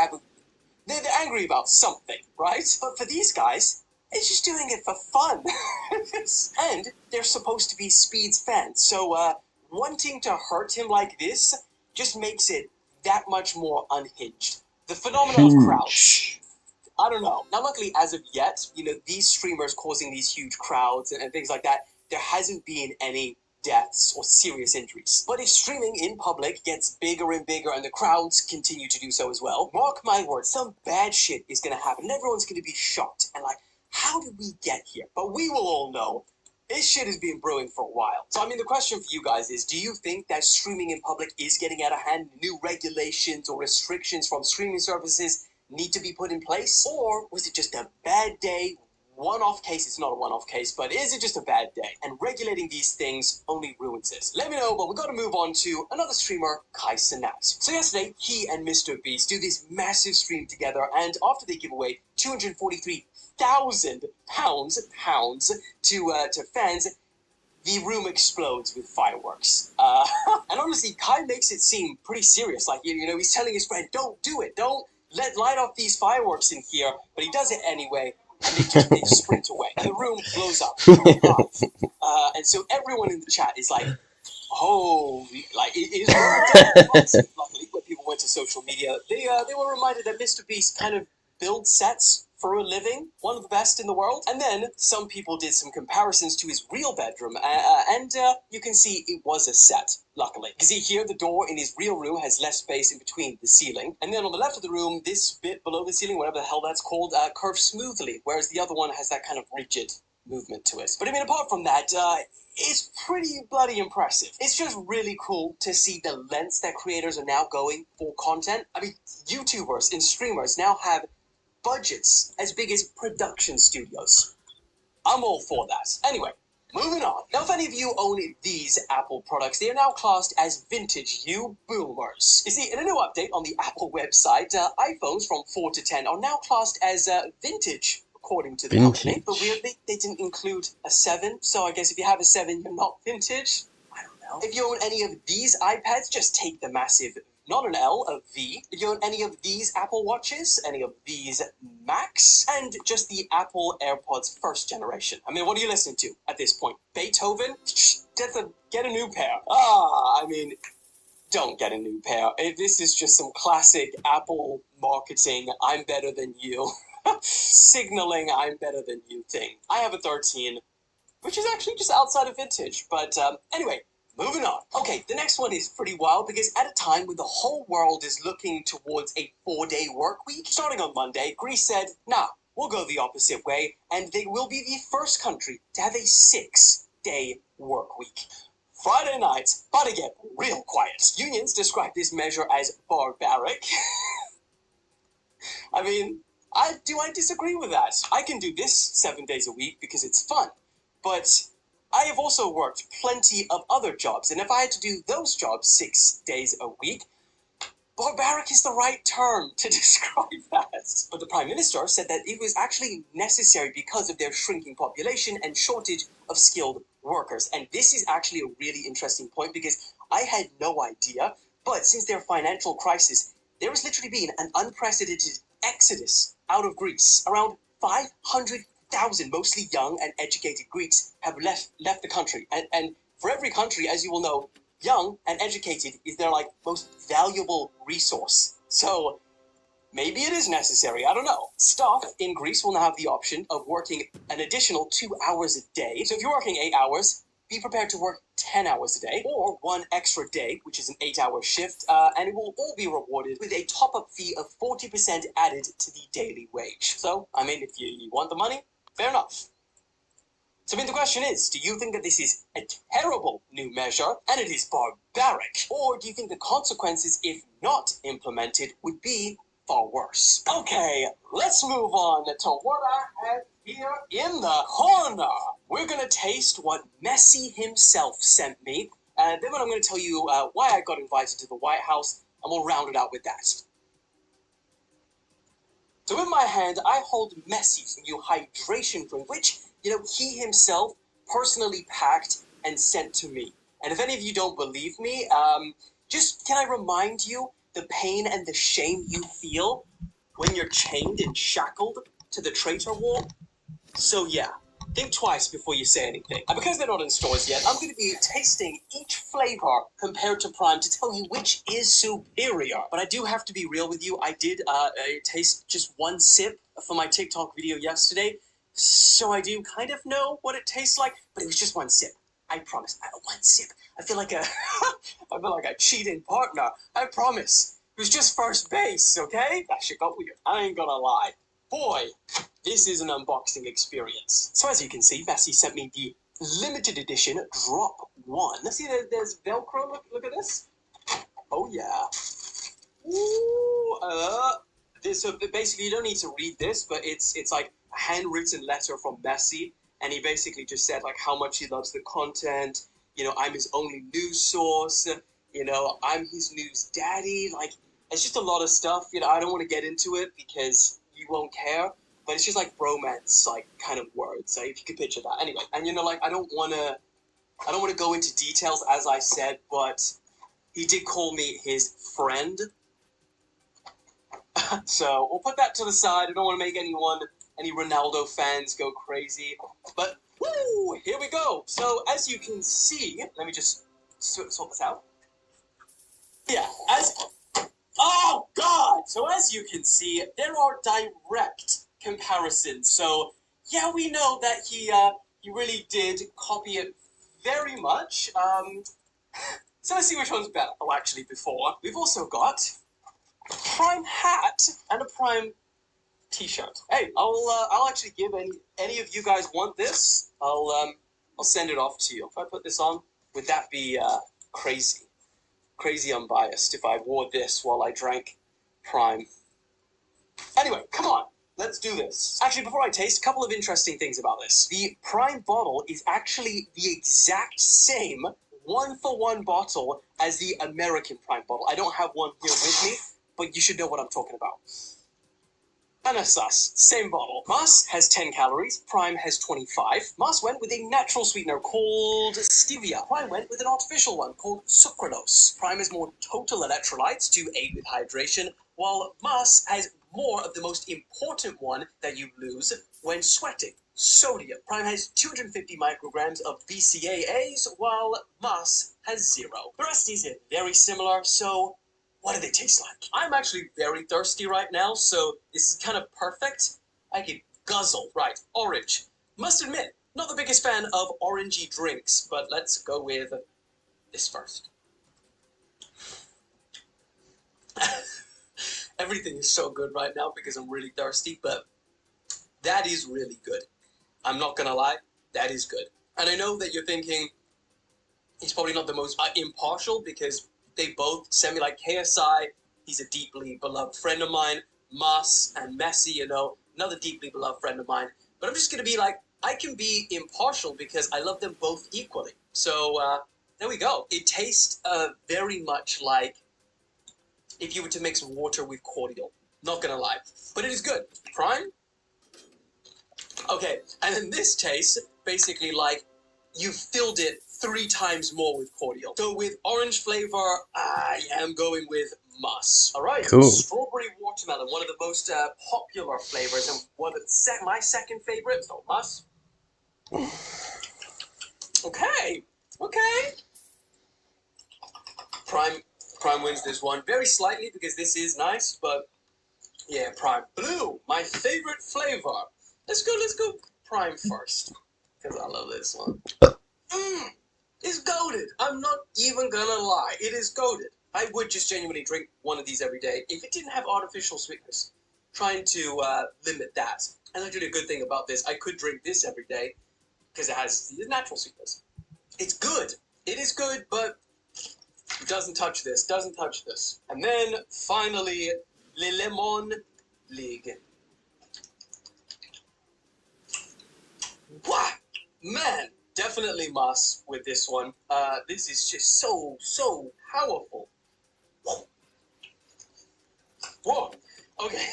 angry about something, right? But for these guys, it's just doing it for fun. And they're supposed to be Speed's fans, so wanting to hurt him like this just makes it that much more unhinged. The phenomenon of crowds. I don't know. Now, luckily, as of yet, you know, these streamers causing these huge crowds and things like that, there hasn't been any deaths or serious injuries. But if streaming in public gets bigger and bigger and the crowds continue to do so as well, mark my words, some bad shit is going to happen and everyone's going to be shocked and like, how did we get here? But we will all know this shit has been brewing for a while. So, I mean, the question for you guys is, do you think that streaming in public is getting out of hand? New regulations or restrictions from streaming services need to be put in place? Or was it just a bad day, one-off case? It's not a one-off case, but is it just a bad day? And regulating these things only ruins it. Let me know, but we got to move on to another streamer, Kai Cenat. So yesterday, he and Mr. Beast do this massive stream together, and after they give away £243,000 to fans, the room explodes with fireworks. And honestly, Kai makes it seem pretty serious. Like, you know, he's telling his friend, don't do it. Don't light off these fireworks in here. But he does it anyway, and they sprint away. And the room blows up. And so everyone in the chat is like, oh, like, it is really luckily, when people went to social media, they were reminded that Mr. Beast kind of builds sets for a living, one of the best in the world. And then some people did some comparisons to his real bedroom, and you can see it was a set, luckily. You see here, the door in his real room has less space in between the ceiling. And then on the left of the room, this bit below the ceiling, whatever the hell that's called, curves smoothly, whereas the other one has that kind of rigid movement to it. But I mean, apart from that, it's pretty bloody impressive. It's just really cool to see the lengths that creators are now going for content. I mean, YouTubers and streamers now have budgets as big as production studios. I'm all for that. Anyway, moving on. Now, if any of you own these Apple products, they are now classed as vintage, you boomers. You see, in a new update on the Apple website, iPhones from 4 to 10 are now classed as vintage, according to the company. But weirdly, they didn't include a 7, so I guess if you have a 7, you're not vintage. I don't know. If you own any of these iPads, just take the massive, not an L, a V. If you own any of these Apple Watches, any of these Macs, and just the Apple AirPods first generation. I mean, what are you listening to at this point? Beethoven? Get a new pair. I mean, don't get a new pair. This is just some classic Apple marketing, I'm better than you. Signaling I'm better than you thing. I have a 13, which is actually just outside of vintage. But anyway, moving on. Okay, the next one is pretty wild because at a time when the whole world is looking towards a 4-day work week, starting on Monday, Greece said, nah, we'll go the opposite way, and they will be the first country to have a 6-day work week. Friday night, about to get real quiet. Unions describe this measure as barbaric. I mean, I disagree with that. I can do this 7 days a week because it's fun, but I have also worked plenty of other jobs, and if I had to do those jobs 6 days a week, barbaric is the right term to describe that. But the Prime Minister said that it was actually necessary because of their shrinking population and shortage of skilled workers. And this is actually a really interesting point because I had no idea, but since their financial crisis, there has literally been an unprecedented exodus out of Greece. Around 500,000, mostly young and educated Greeks, have left the country. And for every country, as you will know, young and educated is their most valuable resource. So maybe it is necessary, I don't know. Staff in Greece will now have the option of working an additional 2 hours a day. So if you're working 8 hours, be prepared to work 10 hours a day, or 1 extra day, which is an 8-hour shift, and it will all be rewarded with a top-up fee of 40% added to the daily wage. So, I mean, if you want the money, fair enough. So, I mean, the question is, do you think that this is a terrible new measure, and it is barbaric? Or do you think the consequences, if not implemented, would be far worse? Okay, let's move on to what I have here in the corner. We're going to taste what Messi himself sent me, and then I'm going to tell you why I got invited to the White House, and we'll round it out with that. So in my hand, I hold Messi's new hydration drink, which, he himself personally packed and sent to me. And if any of you don't believe me, just can I remind you the pain and the shame you feel when you're chained and shackled to the traitor wall? So yeah, think twice before you say anything. And because they're not in stores yet, I'm going to be tasting each flavor compared to Prime to tell you which is superior. But I do have to be real with you. I did taste just 1 sip for my TikTok video yesterday, so I do kind of know what it tastes like. But it was just 1 sip. I promise. 1 sip. I feel like a cheating partner. I promise. It was just first base, okay? That shit got weird. I ain't gonna lie. Boy, this is an unboxing experience. So as you can see, Messi sent me the limited edition Drop 1. See, there's Velcro. Look at this. Oh, yeah. Ooh, So basically, you don't need to read this, but it's like a handwritten letter from Messi, and he basically just said like how much he loves the content. You know, I'm his only news source. You know, I'm his news daddy. Like, it's just a lot of stuff. You know, I don't want to get into it because you won't care. But it's just like bromance, like kind of words. So if you could picture that, anyway. And you know, like I don't want to go into details as I said, but he did call me his friend. So we'll put that to the side. I don't want to make any Ronaldo fans go crazy. But woo, here we go. So as you can see, let me just sort this out. Yeah, oh God! So as you can see, there are direct comparisons. So yeah, we know that he really did copy it very much. So let's see which one's better. Oh, actually, before we've also got a Prime hat and a Prime T-shirt. Hey, I'll actually give any of you guys want this. I'll send it off to you. If I put this on, would that be crazy? Crazy unbiased if I wore this while I drank Prime. Anyway, come on. Let's do this. Actually, before I taste, a couple of interesting things about this. The Prime bottle is actually the exact same one-for-one bottle as the American Prime bottle. I don't have one here with me, but you should know what I'm talking about. Anasass, same bottle. Mars has 10 calories, Prime has 25. Mars went with a natural sweetener called stevia. Prime went with an artificial one called sucralose. Prime has more total electrolytes to aid with hydration, while Mars has more of the most important one that you lose when sweating, sodium. Prime has 250 micrograms of BCAAs, while Mars has 0. The rest is very similar, so what do they taste like? I'm actually very thirsty right now, so this is kind of perfect. I could guzzle. Right, orange. Must admit, not the biggest fan of orangey drinks, but let's go with this first. Everything is so good right now because I'm really thirsty, but that is really good. I'm not gonna lie, that is good. And I know that you're thinking, he's probably not the most impartial because they both send me like KSI. He's a deeply beloved friend of mine. Mas and Messi, you know, another deeply beloved friend of mine. But I'm just going to be like, I can be impartial because I love them both equally. So there we go. It tastes very much like if you were to mix water with cordial. Not going to lie. But it is good. Prime? Okay, and then this tastes basically like you filled it 3 times more with cordial. So with orange flavor, I am going with Mus. All right, Cool. Strawberry watermelon, one of the most popular flavors, and my second favorite. So Mus. Okay. Prime wins this one very slightly because this is nice, but yeah, Prime. Blue, my favorite flavor. Let's go Prime first because I love this one. It's goated. I'm not even gonna lie. It is goated. I would just genuinely drink one of these every day if it didn't have artificial sweetness. Trying to limit that. And actually, a good thing about this, I could drink this every day because it has the natural sweetness. It's good. It is good, but it doesn't touch this. Doesn't touch this. And then finally, Le Lemon League. Wow, man. Definitely Mas with this one. This is just so powerful. Whoa. Okay.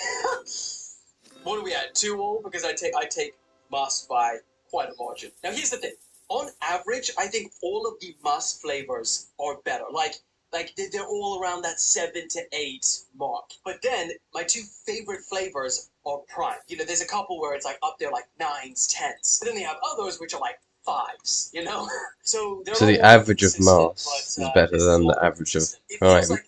What are we at? 2-2 because I take Mas by quite a margin. Now here's the thing. On average, I think all of the Mas flavors are better. Like they're all around that 7 to 8 mark. But then my 2 favorite flavors are Prime. You know, there's a couple where it's like up there like 9s, 10s. But then they have others which are like 5s, you know? So the average of Mars is better than the average of Prime, but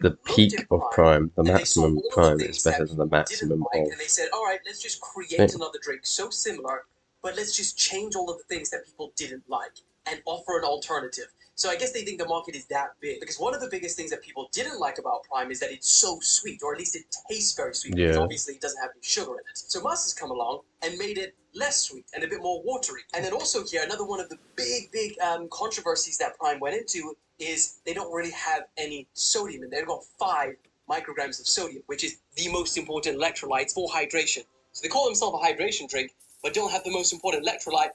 the peak of Prime, the maximum of Prime, is better than the maximum of. And they said, all right, let's just create another drink so similar, but let's just change all of the things that people didn't like and offer an alternative. So I guess they think the market is that big. Because one of the biggest things that people didn't like about Prime is that it's so sweet, or at least it tastes very sweet, because obviously it doesn't have any sugar in it. So Mars has come along and made it less sweet and a bit more watery. And then also here, another one of the big controversies that Prime went into is they don't really have any sodium in there. They've got 5 micrograms of sodium, which is the most important electrolyte for hydration. So they call themselves a hydration drink, but don't have the most important electrolyte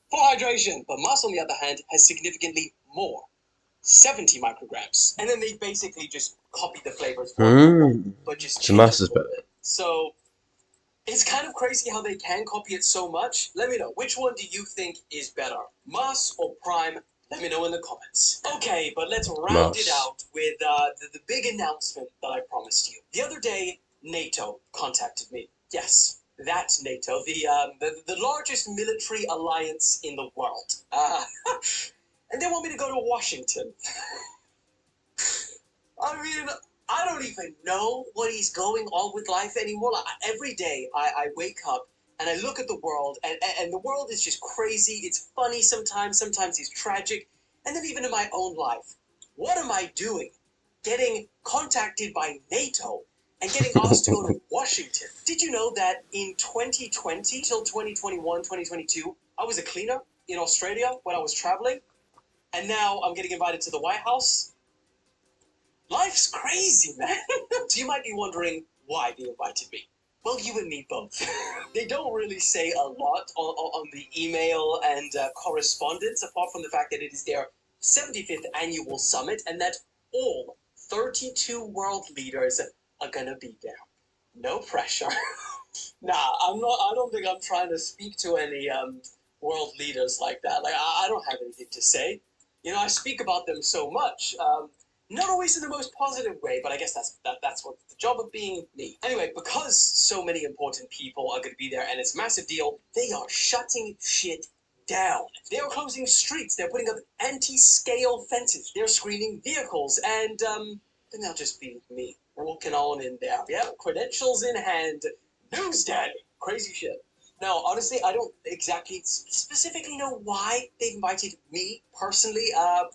for hydration. But Mars, on the other hand, has significantly more, 70 micrograms. And then they basically just copied the flavors for example, but just So Mars is changed it a better. bit. So it's kind of crazy how they can copy it so much. Let me know, which one do you think is better, Mars or Prime? Let me know in the comments. Okay, but let's round it Mars. out with the big announcement that I promised you. The other day, NATO contacted me. Yes, that's NATO, the largest military alliance in the world. And they want me to go to Washington. I mean, I don't even know what he's going on with life anymore. Like, every day I wake up and I look at the world, and the world is just crazy. It's funny sometimes it's tragic. And then even in my own life, what am I doing? Getting contacted by NATO and getting asked to go to Washington. Did you know that in 2020 till 2021, 2022, I was a cleaner in Australia when I was traveling? And now I'm getting invited to the White House? Life's crazy, man. So you might be wondering why they invited me. Well, you and me both. They don't really say a lot on the email and correspondence, apart from the fact that it is their 75th annual summit and that all 32 world leaders are gonna be there. No pressure. Nah, I'm not. I don't think I'm trying to speak to any world leaders like that. Like I don't have anything to say. You know, I speak about them so much. Not always in the most positive way, but I guess that's what the job of being me. Anyway, because so many important people are going to be there and it's a massive deal, they are shutting shit down. They are closing streets. They're putting up anti-scale fences. They're screening vehicles, and then they'll just be me walking on in there. Yeah, credentials in hand. News daddy. Crazy shit. Now, honestly, I don't exactly specifically know why they invited me personally,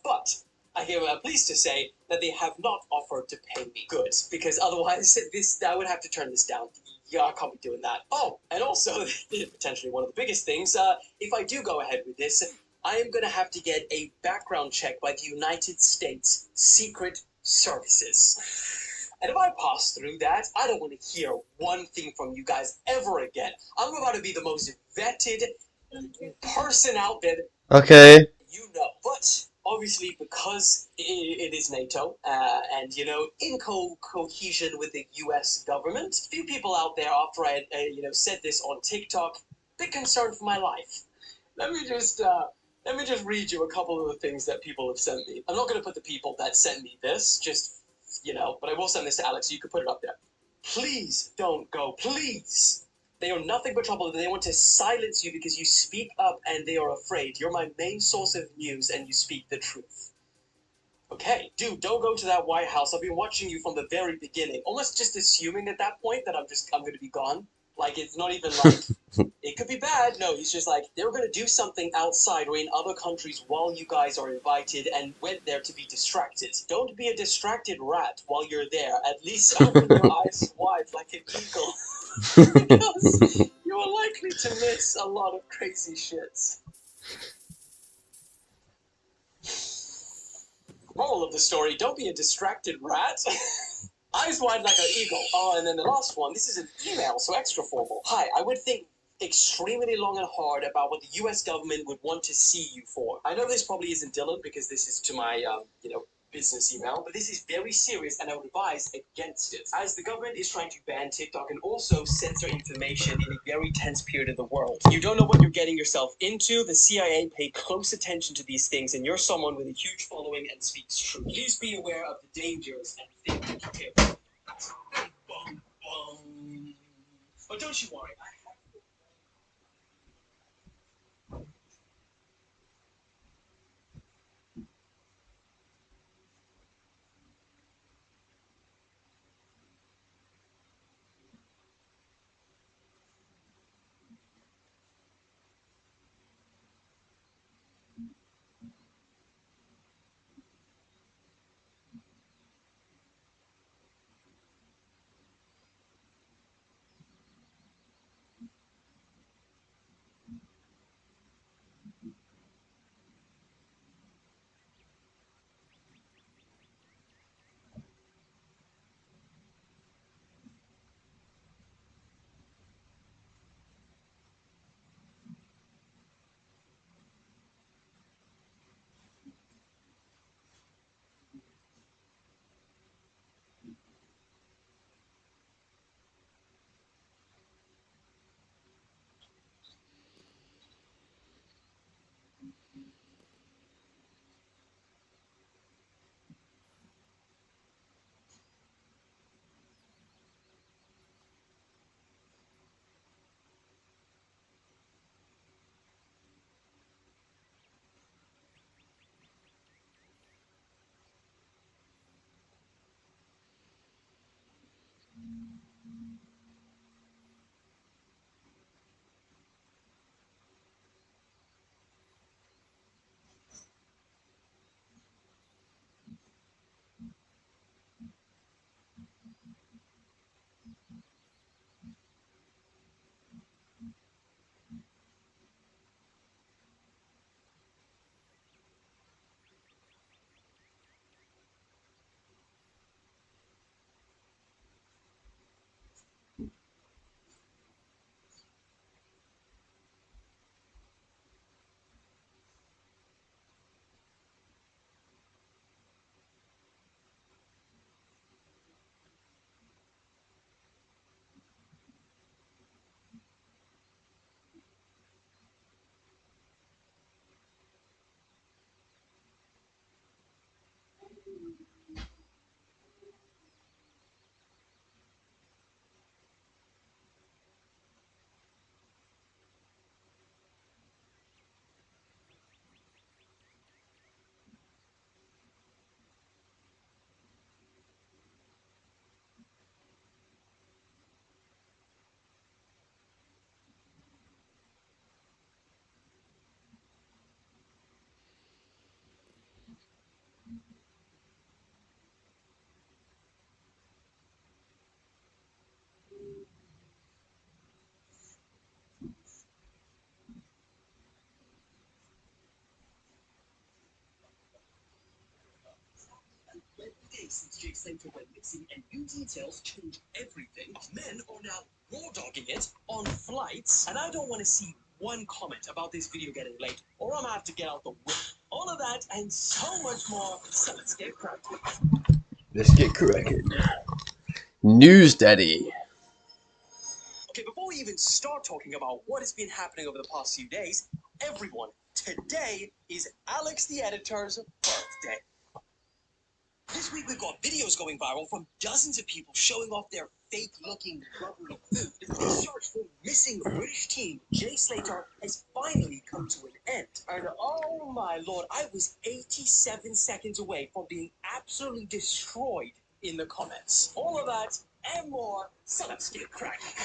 but I am pleased to say that they have not offered to pay me good, because otherwise I would have to turn this down. Yeah, I can't be doing that. Oh, and also, potentially one of the biggest things, if I do go ahead with this, I am going to have to get a background check by the United States Secret Services. And if I pass through that, I don't want to hear one thing from you guys ever again. I'm about to be the most vetted person out there. Okay. You know. But obviously, because it is NATO, and you know, in cohesion with the U.S. government, a few people out there, after I said this on TikTok, bit concerned for my life. Let me just read you a couple of the things that people have sent me. I'm not going to put the people that sent me this, just but I will send this to Alex, so you can put it up there. Please don't go. Please. They are nothing but trouble. They want to silence you because you speak up and they are afraid. You're my main source of news and you speak the truth. Okay, dude, don't go to that White House. I've been watching you from the very beginning. Almost just assuming at that point that I'm going to be gone. Like, it's not even like, it could be bad. No, he's just like, they were going to do something outside or in other countries while you guys are invited and went there to be distracted. Don't be a distracted rat while you're there. At least open your eyes wide like an eagle. Because you are likely to miss a lot of crazy shits. Moral of the story, don't be a distracted rat. Eyes wide like an eagle. Oh, and then the last one. This is an email, so extra formal. Hi, I would think extremely long and hard about what the U.S. government would want to see you for. I know this probably isn't Dylan because this is to my, business email, but this is very serious and I would advise against it. As the government is trying to ban TikTok and also censor information in a very tense period of the world. You don't know what you're getting yourself into. The CIA pay close attention to these things and you're someone with a huge following and speaks truth. Please be aware of the dangers and think that you can. But don't you worry, Slater went missing, and new details change everything. Men are now raw dogging it on flights, and I don't want to see one comment about this video getting late, or I'm gonna have to get out the whip. All of that and so much more. So let's get cracking. Let's get cracking. News Daddy. Okay, before we even start talking about what has been happening over the past few days, everyone, today is Alex the Editor's birthday. This week we've got videos going viral from dozens of people showing off their fake-looking rubbery food. The search for missing British teen Jay Slater has finally come to an end. And oh my lord, I was 87 seconds away from being absolutely destroyed in the comments. All of that and more, so let's get cracking.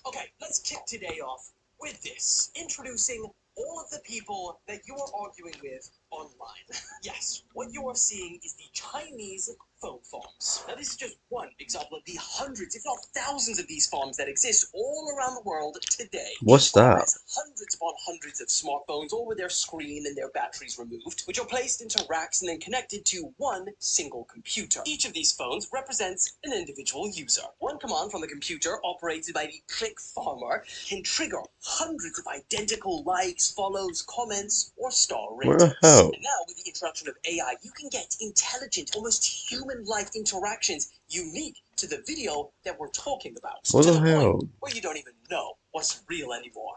Okay, let's kick today off with this. Introducing all of the people that you are arguing with online. Yes, what you are seeing is the Chinese phone farms. Now, this is just one example of the hundreds, if not thousands, of these farms that exist all around the world today. What's Each farm that? has hundreds upon hundreds of smartphones, all with their screen and their batteries removed, which are placed into racks and then connected to one single computer. Each of these phones represents an individual user. One command from the computer, operated by the click farmer, can trigger hundreds of identical likes, follows, comments, or star What ratings. the hell? And now, with the introduction of AI, you can get intelligent, almost human-like interactions unique to the video that we're talking about. What to the hell? point where you don't even know what's real anymore.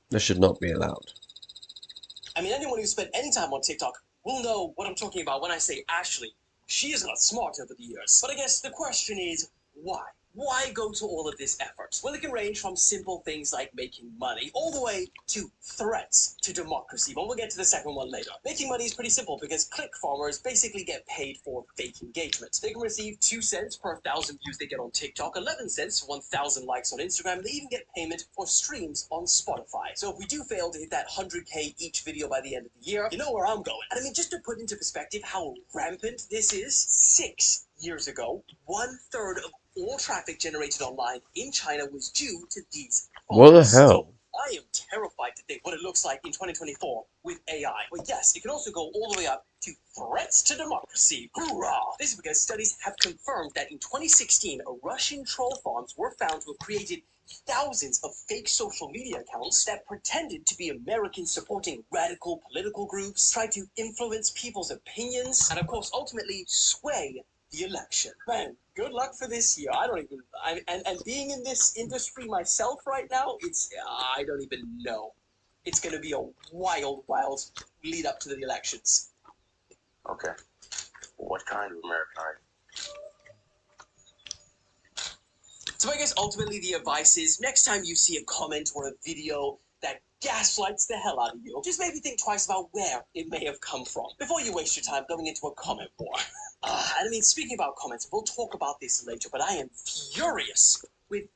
This should not be allowed. I mean, anyone who spent any time on TikTok will know what I'm talking about when I say Ashley. She has got smart over the years. But I guess the question is, why? Why go to all of this effort? Well, it can range from simple things like making money, all the way to threats to democracy. But we'll get to the second one later. Making money is pretty simple because click farmers basically get paid for fake engagement. They can receive 2 cents per 1,000 views they get on TikTok, 11 cents for 1,000 likes on Instagram, and they even get payment for streams on Spotify. So if we do fail to hit that 100K each video by the end of the year, you know where I'm going. And I mean, just to put into perspective how rampant this is, 6 years ago, 1/3 of all traffic generated online in China was due to these What the farms. hell? So I am terrified to think what it looks like in 2024 with AI. But yes, it can also go all the way up to threats to democracy. Hoorah! This is because studies have confirmed that in 2016, Russian troll farms were found to have created thousands of fake social media accounts that pretended to be Americans supporting radical political groups, tried to influence people's opinions, and of course ultimately sway the election. Man, good luck for this year. And being in this industry myself right now, I don't even know. It's going to be a wild lead up to the elections. Okay. What kind of American are you? So I guess ultimately the advice is, next time you see a comment or a video that gaslights the hell out of you, just maybe think twice about where it may have come from before you waste your time going into a comment war. And I mean, speaking about comments, we'll talk about this later, but I am furious with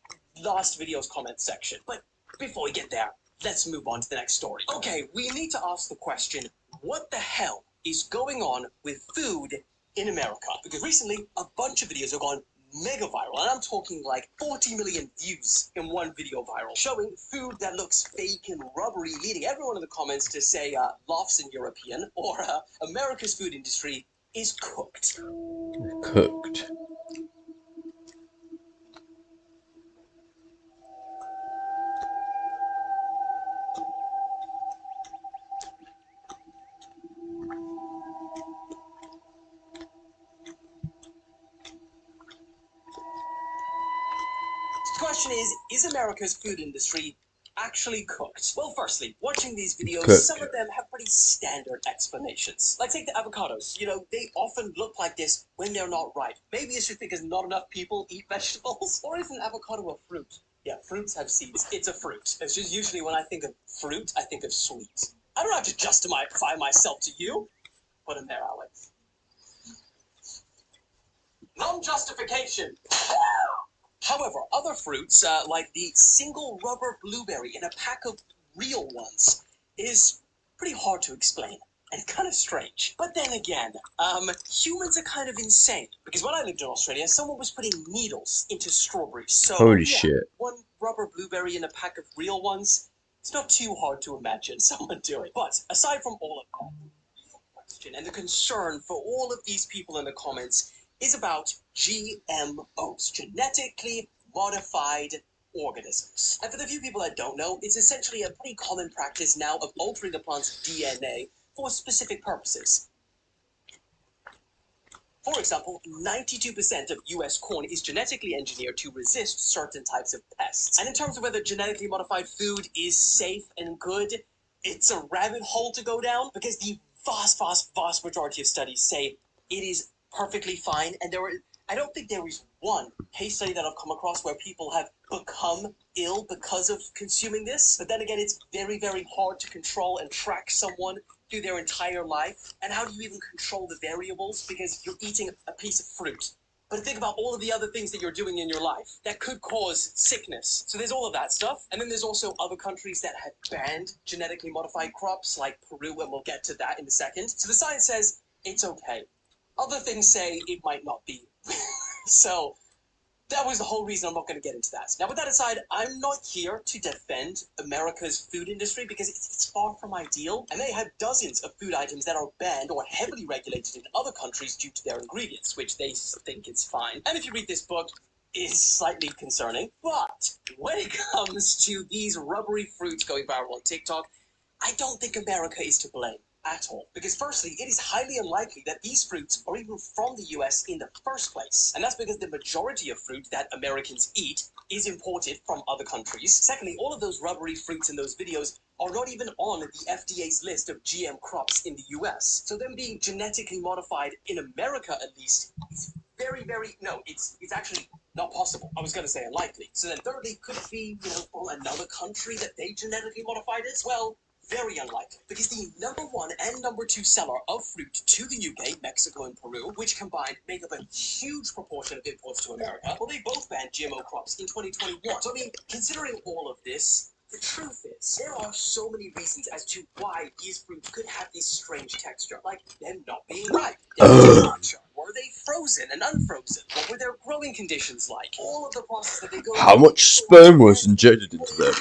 last video's comment section. But before we get there, let's move on to the next story. Okay, we need to ask the question, what the hell is going on with food in America? Because recently, a bunch of videos have gone mega viral, and I'm talking like 40 million views in one video viral, showing food that looks fake and rubbery, leading everyone in the comments to say laughs in European, or America's food industry is cooked. Cooked. The question is America's food industry actually cooked? Well, firstly, watching these videos, Cooked. some of them have pretty standard explanations. Like, take the avocados. You know, they often look like this when they're not ripe. Maybe it's just because not enough people eat vegetables. Or is an avocado a fruit? Yeah, fruits have seeds. It's a fruit. It's just usually when I think of fruit, I think of sweet. I don't have to justify myself to you. Put them there, Alex. Non-justification. However, other fruits, like the single rubber blueberry in a pack of real ones, is pretty hard to explain and kind of strange. But then again, humans are kind of insane. Because when I lived in Australia, someone was putting needles into strawberries. So, Holy yeah, shit. one rubber blueberry in a pack of real ones It's not too hard to imagine someone doing. But aside from all of that, the question and the concern for all of these people in the comments is about GMOs, genetically modified organisms. And for the few people that don't know, it's essentially a pretty common practice now of altering the plant's DNA for specific purposes. For example, 92% of US corn is genetically engineered to resist certain types of pests. And in terms of whether genetically modified food is safe and good, it's a rabbit hole to go down, because the vast majority of studies say it is perfectly fine. And I don't think there is one case study that I've come across where people have become ill because of consuming this. But then again, it's very, very hard to control and track someone through their entire life. And how do you even control the variables? Because you're eating a piece of fruit. But think about all of the other things that you're doing in your life that could cause sickness. So there's all of that stuff. And then there's also other countries that have banned genetically modified crops, like Peru, and we'll get to that in a second. So the science says it's okay. Other things say it might not be. So that was the whole reason I'm not going to get into that. Now, with that aside, I'm not here to defend America's food industry, because it's far from ideal. And they have dozens of food items that are banned or heavily regulated in other countries due to their ingredients, which they think is fine. And if you read this book, it's slightly concerning. But when it comes to these rubbery fruits going viral on TikTok, I don't think America is to blame at all. Because firstly, it is highly unlikely that these fruits are even from the US in the first place. And that's because the majority of fruit that Americans eat is imported from other countries. Secondly, all of those rubbery fruits in those videos are not even on the FDA's list of GM crops in the US. So them being genetically modified in America, at least, is it's actually not possible. I was going to say unlikely. So then thirdly, could it be, from another country that they genetically modified it? Well, very unlikely, because the #1 and #2 seller of fruit to the UK, Mexico, and Peru, which combined make up a huge proportion of imports to America, well, they both banned GMO crops in 2021. So, I mean, considering all of this, the truth is, there are so many reasons as to why these fruits could have this strange texture, like them not being ripe, were they frozen and unfrozen? What were their growing conditions like? All of the process that they go through. How much sperm was injected into them?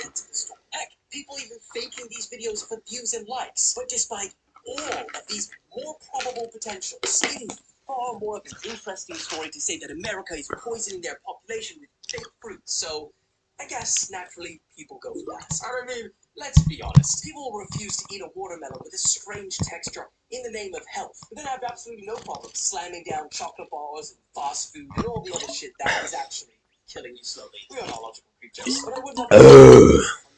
Heck, people even faking these videos for views and likes. But despite all of these more probable potentials, it is far more of an interesting story to say that America is poisoning their population with fake fruits. So I guess naturally people go for that. I mean, let's be honest. People will refuse to eat a watermelon with a strange texture in the name of health, but then have absolutely no problem slamming down chocolate bars and fast food and all the other shit that is actually killing you slowly. We are not logical creatures, but I would not on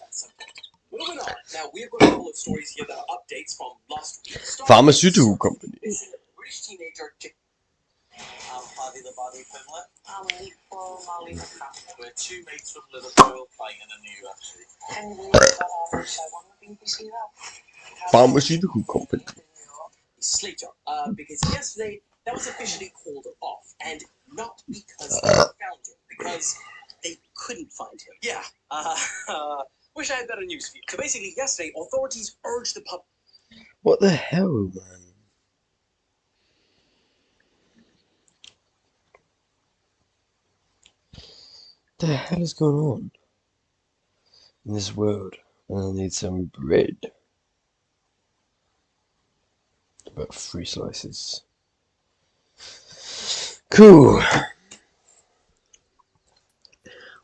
that subject. Moving on. Now, we've got a couple of stories here that are updates from last week. Pharmaceutical company. British teenager Paddy the Body Fiddler. I'm equal Molly the Cat. We're two mates from Liverpool playing in the UFC. Can you believe that I wish I won the BBC that? Pharmaceutical company. Slater, because yesterday that was officially called off, and not because they found him, because they couldn't find him. Yeah, wish I had better news for you. So basically, yesterday, authorities urged the public. What the hell, man? What the hell is going on in this world? I need some bread. About 3 slices. Cool.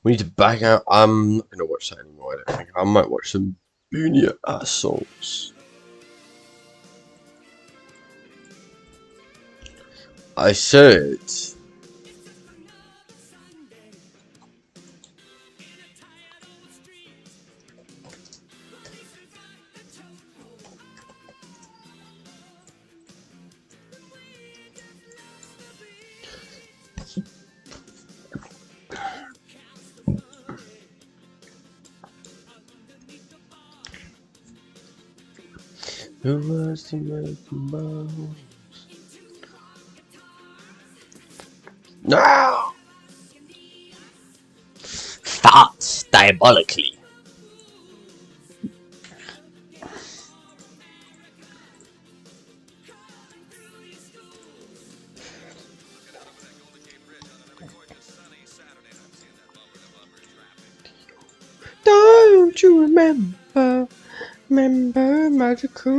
We need to back out. I'm not gonna watch that anymore. I don't think. I might watch some Boonia Assholes. I said. Who was to make bones? No! Thoughts diabolically. Don't you remember remember magical.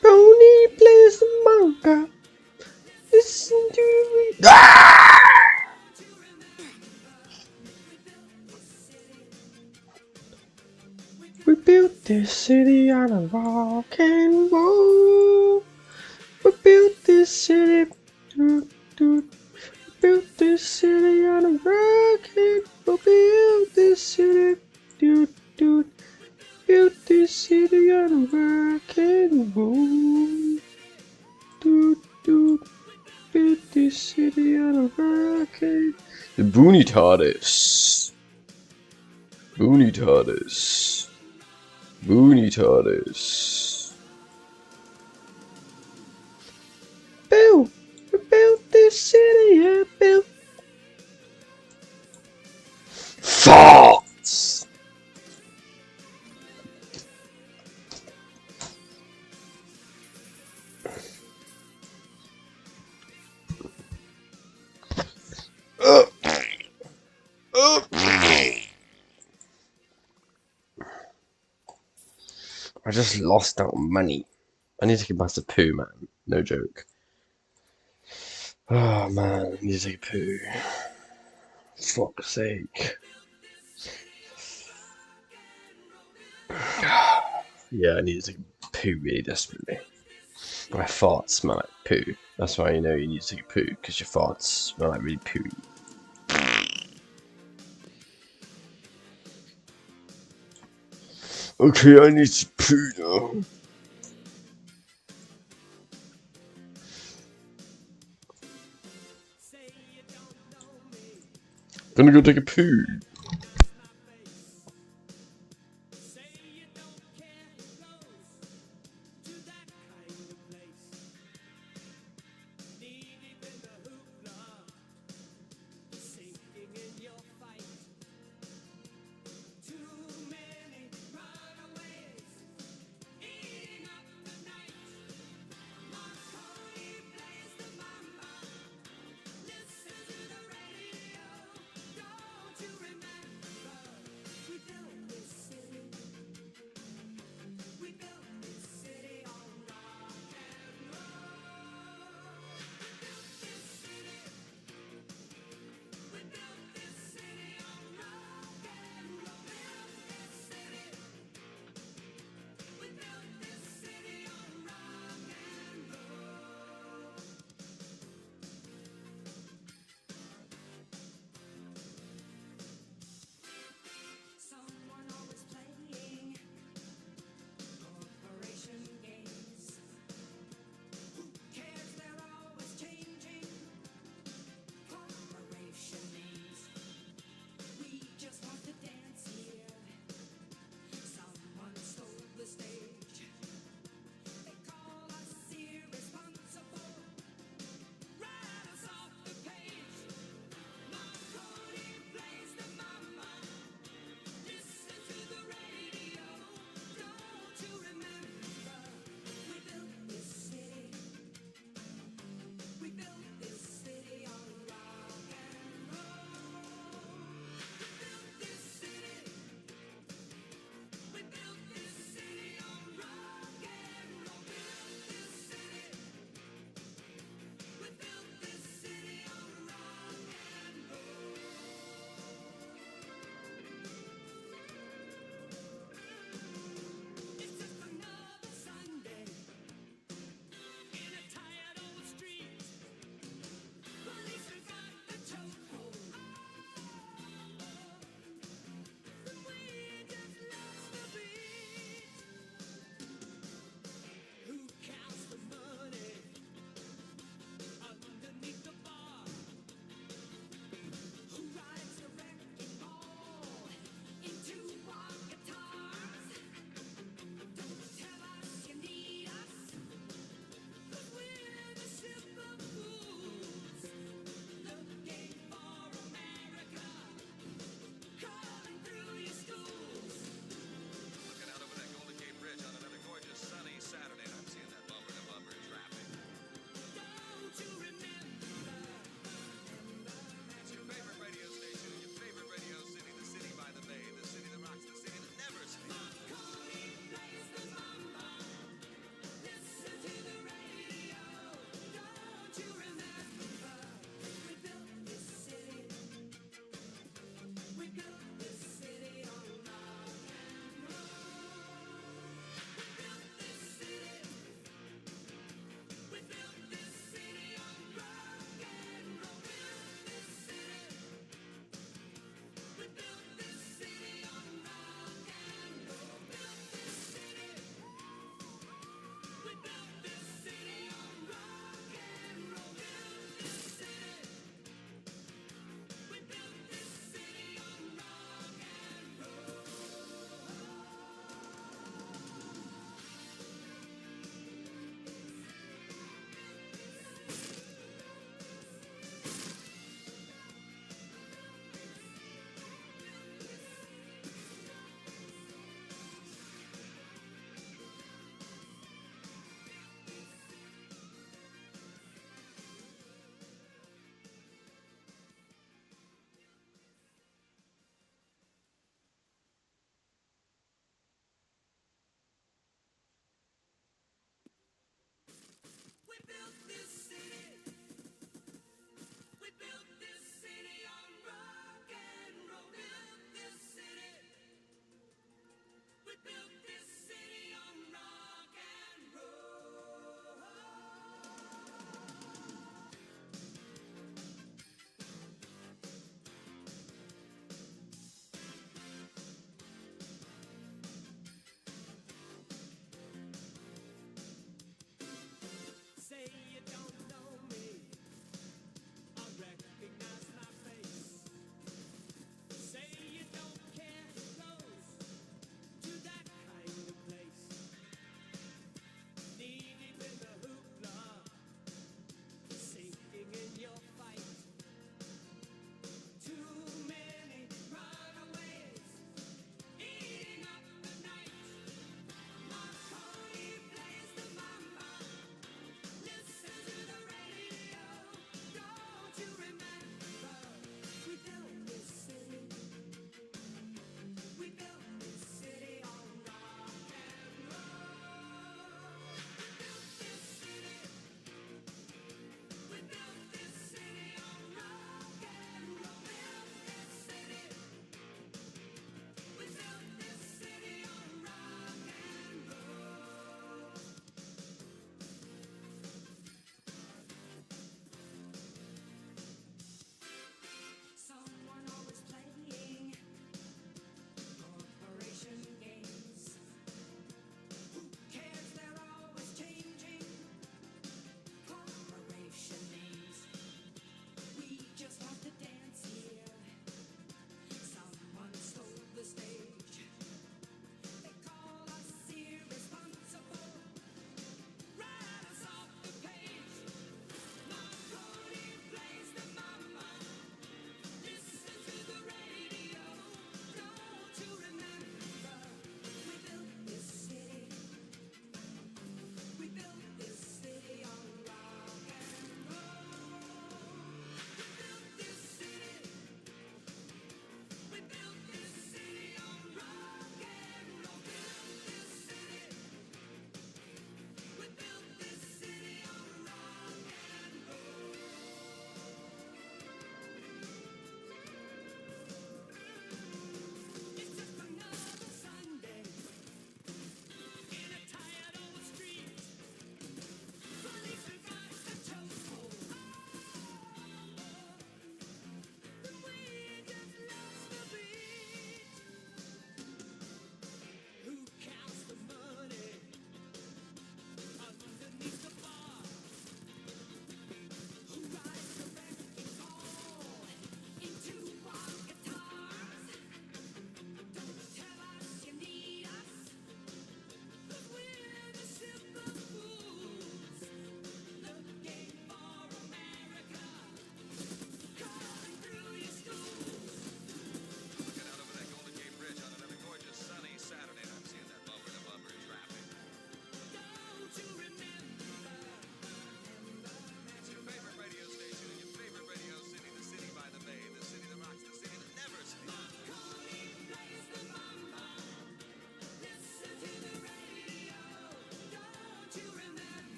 Brony plays the manga. Listen to the We built this city on a rock and roll. We built this city. Doo, doo. We built this city on a rock and roll. Built this city. Doo, doo. Built this city on a rock and roll. Doo, doo. Built this city on a rock and the Booney TARDIS. Booney TARDIS. Booney TARDIS. Bill, we built this city, yeah, Bill. Farts. I just lost out on money. I need to take a massive poo, man. No joke. Oh man, I need to take a poo. Fuck's sake. Yeah, I need to take a poo really desperately. My farts smell like poo. That's why you know you need to take a poo, because your farts smell like really pooey. Okay, I need to poo now. Gonna go take a poo.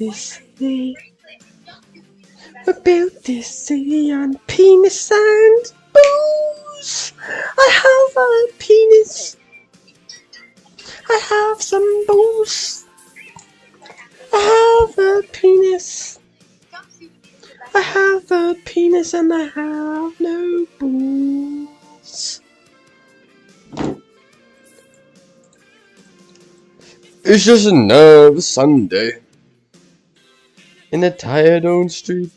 this city. We built this city on penis and booze. I have a penis. I have some booze. I have a penis. I have a penis and I have no booze. It's just another Sunday in a tired old street.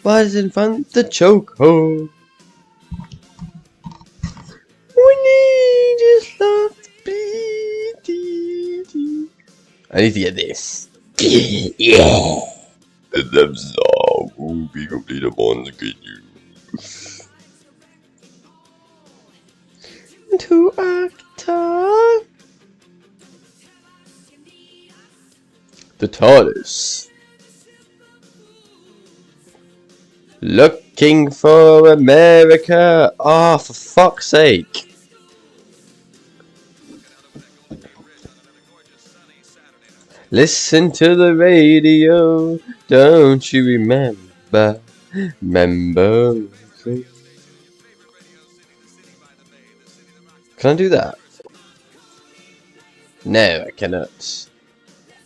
Was in front the chokehold. We need just love to be. I need to get this. Yeah. The depths will be complete upon to get you. To a guitar. The TARDIS. Looking for America. Oh, for fuck's sake. Listen to the radio. Don't you remember? Remember. Can I do that? No, I cannot.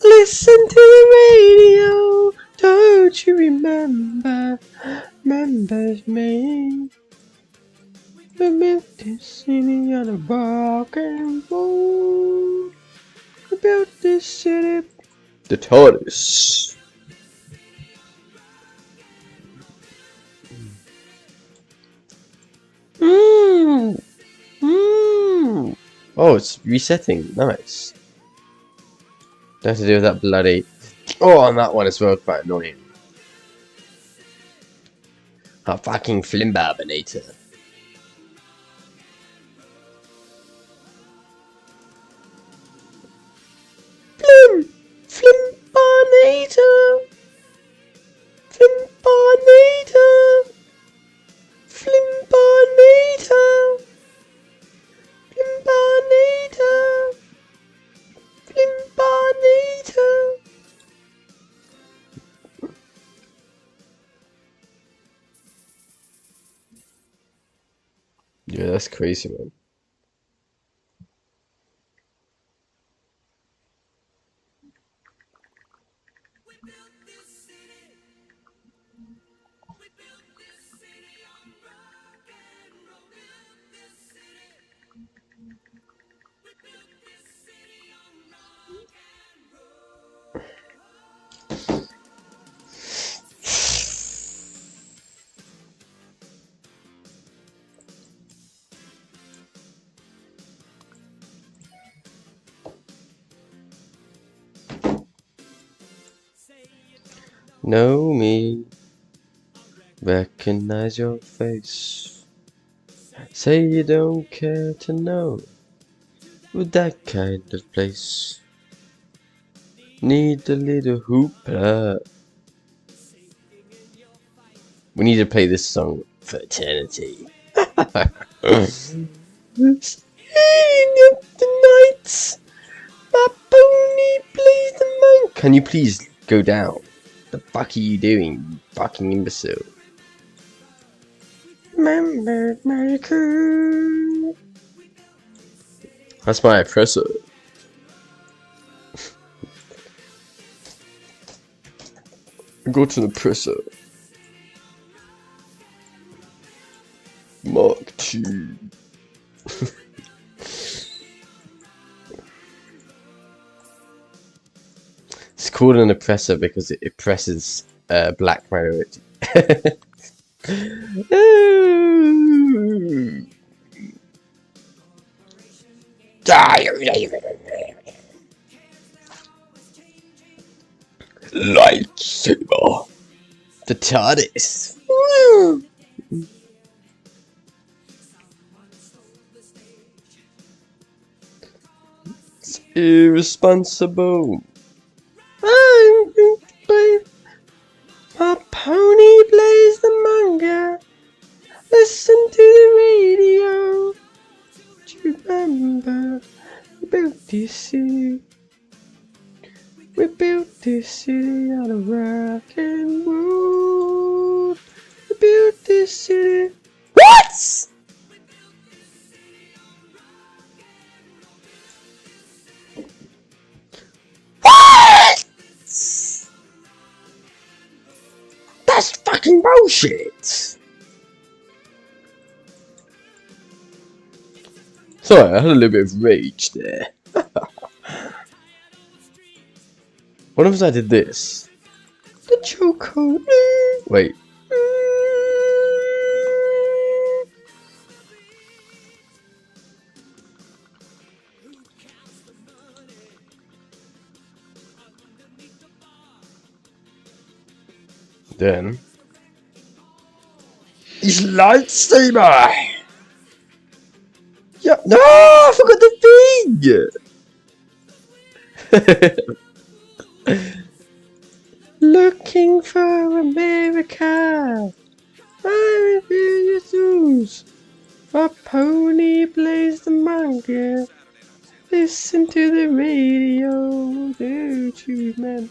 Listen to the radio. Don't you remember? Remembers me. We built this city on a rock and roll. We built this city. The TARDIS. Oh, it's resetting. Nice. Don't have to do with that bloody. Oh, on that one as well, quite annoying. A fucking flimbarbinator. Flimbarbinator. Flimbarbinator. Flimbarbinator. Flimbarbinator. Flimbarbinator. Yeah, that's crazy, man. Know me, recognize your face. Say you don't care to know with that kind of place. Need a little hoopla. We need to play this song for eternity. Heating up the nights, my pony plays the monk. Can you please go down? The fuck are you doing, you fucking imbecile? Remember my crew. That's my oppressor. Go to the presser. Mark 2. It's called an oppressor because it oppresses black minority. Lightsaber. The TARDIS. It's irresponsible. I'm going to play. My pony plays the manga. Listen to the radio. Do you remember? We built this city. We built this city on a rock and roll. We built this city. What? What? That's fucking bullshit. Sorry, I had a little bit of rage there. What if I did this? The chokehold. Wait. Then his lightsaber. Yeah, no, I forgot the thing. Looking for America. I refuse. A pony plays the manga. Listen to the radio, don't you, man?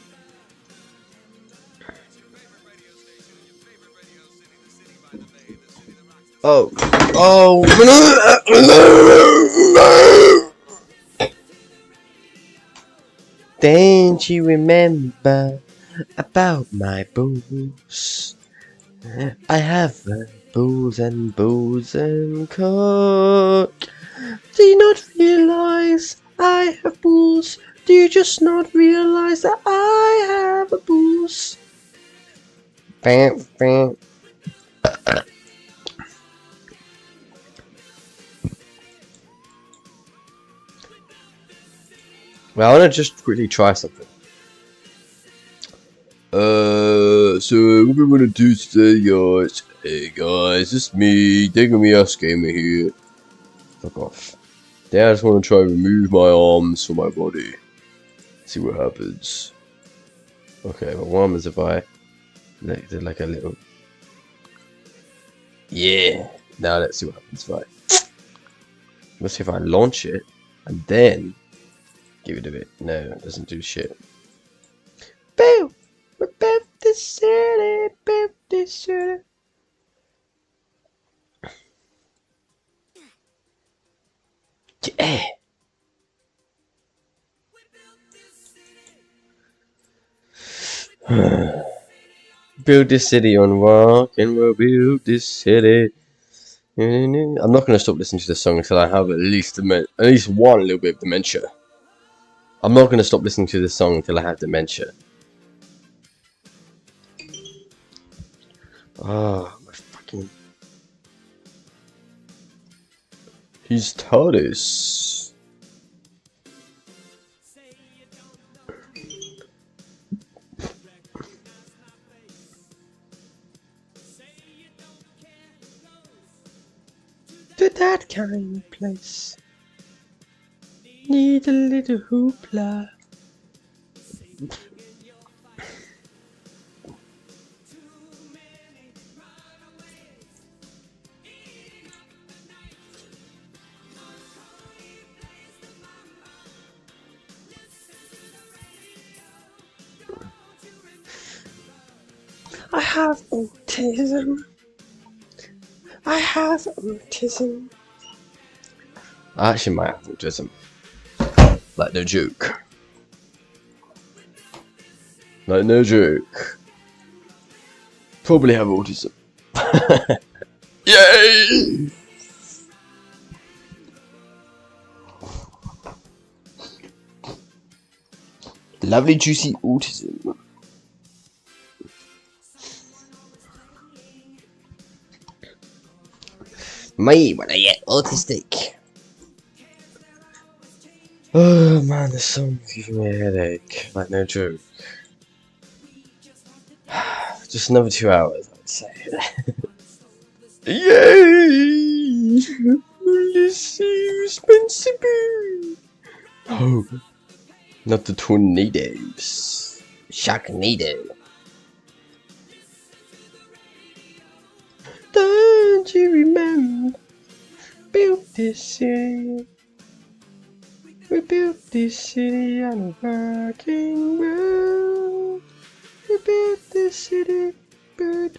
Oh. Don't you remember about my bulls? I have bulls and cock. Do you not realize I have bulls? Do you just not realize that I have a bulls? Bam, bam. Well, I want to just quickly try something. So what we're gonna do today, guys? Hey guys, it's me, Ask Gamer here. Fuck off. Then I just want to try and remove my arms from my body. See what happens. Okay, well, one is if I did like a little. Yeah. Now let's see what happens if I. Let's see if I launch it and then give it a bit. No, it doesn't do shit. Boo! We're built this city, built this city. Yeah. Build this city on rock and we'll build this city. I'm not going to stop listening to this song until I have at least one little bit of dementia. I'm not going to stop listening to this song until I have dementia. Ah, my fucking. He's TARDIS. To that kind of place. Need a little hoopla. I have autism. I have autism. I actually might have autism. Like no joke. Like no joke. Probably have autism. Yay! Lovely juicy autism. Me when I get autistic. Oh man, this song's giving me a headache. Like no joke. Just another 2 hours, I'd say. Yay! Let's see responsible. Oh, not the tornadoes. Sharknado. Don't you remember? Built this city. We built this city on a rocking road. build this city, build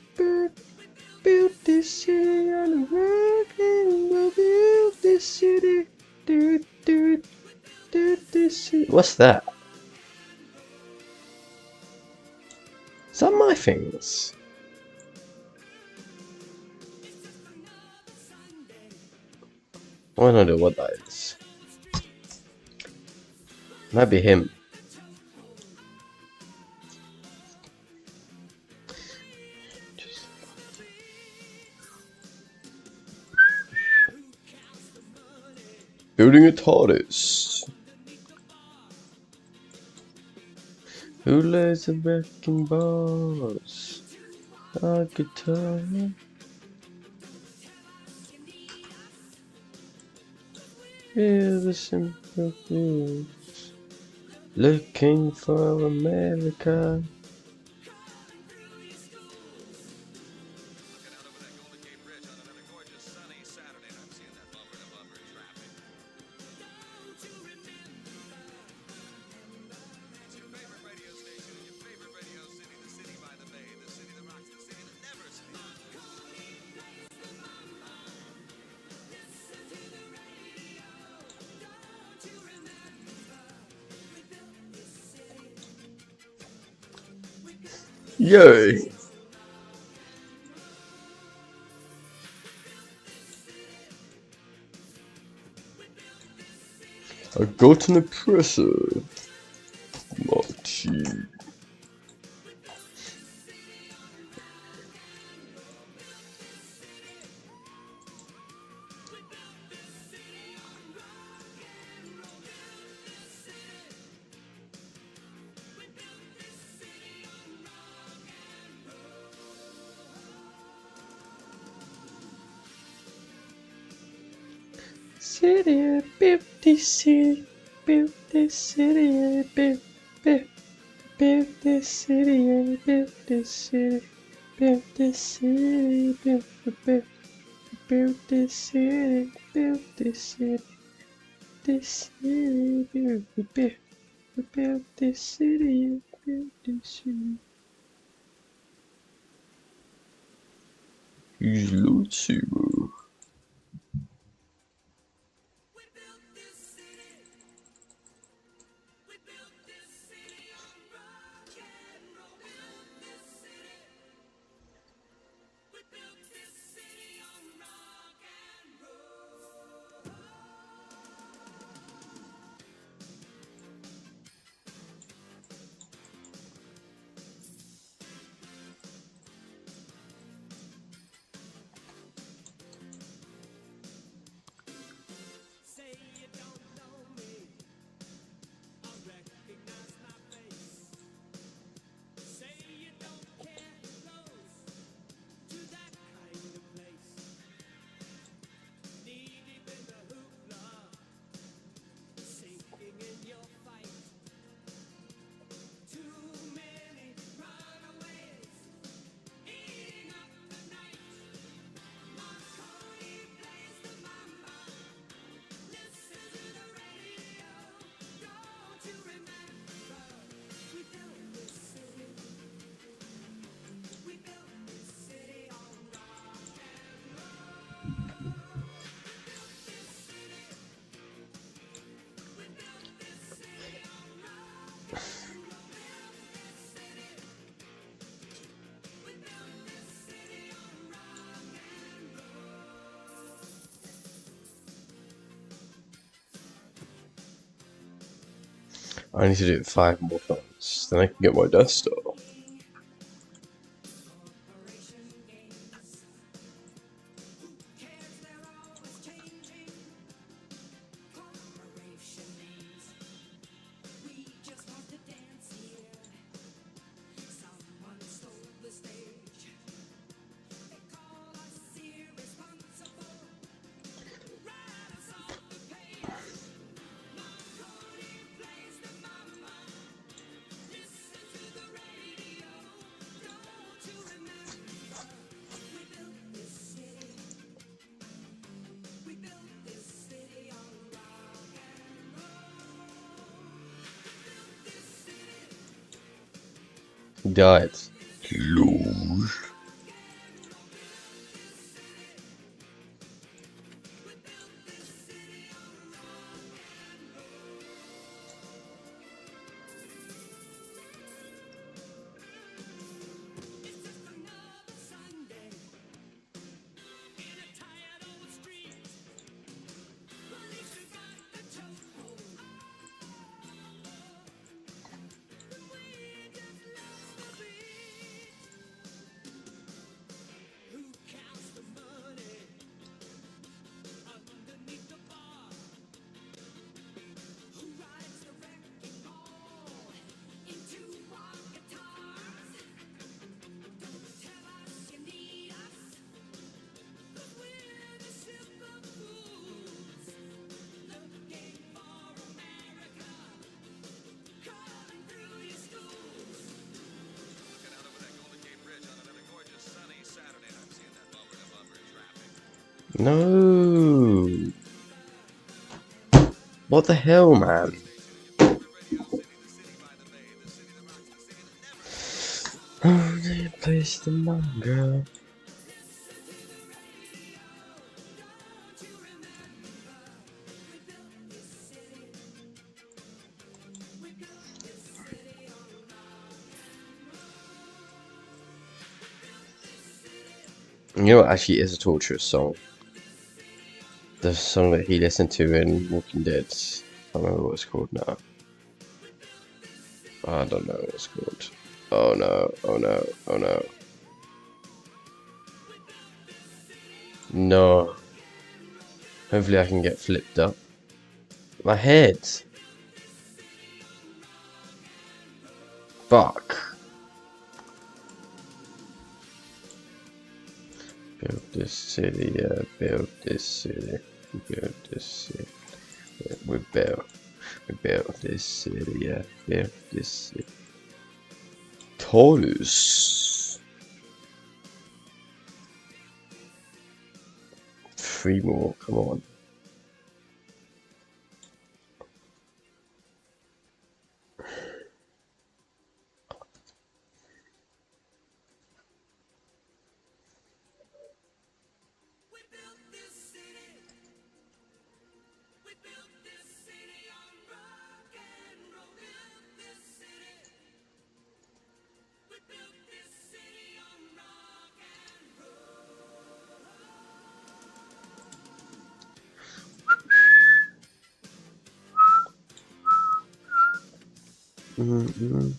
this city on a rock and we'll build this city, do this city. What's that? Is that my things? I have no idea what that is. Might be him. Building a TARDIS. Who lays the wrecking balls? A guitar. Hear the simple blues. Looking for America. Yay! I got an oppressor. Marty. City, build this city, build this city, build this city, build this city, build this city, build this city, build this city, this city, build this city, build this city. He's Lucy. I need to do 5 more times, then I can get my Death Star. He died. Lol. No. What the hell, man? Oh, they placed the manga. You know what actually is a torturous song? The song that he listened to in Walking Dead. I don't remember what it's called now. I don't know what it's called. Oh no, oh no, oh no. No. Hopefully I can get flipped up. My head. Fuck. Build this city, yeah, build this city. Build this city. We build this city, yeah, build this city. Taurus. 3 more, come on. Mm-mm.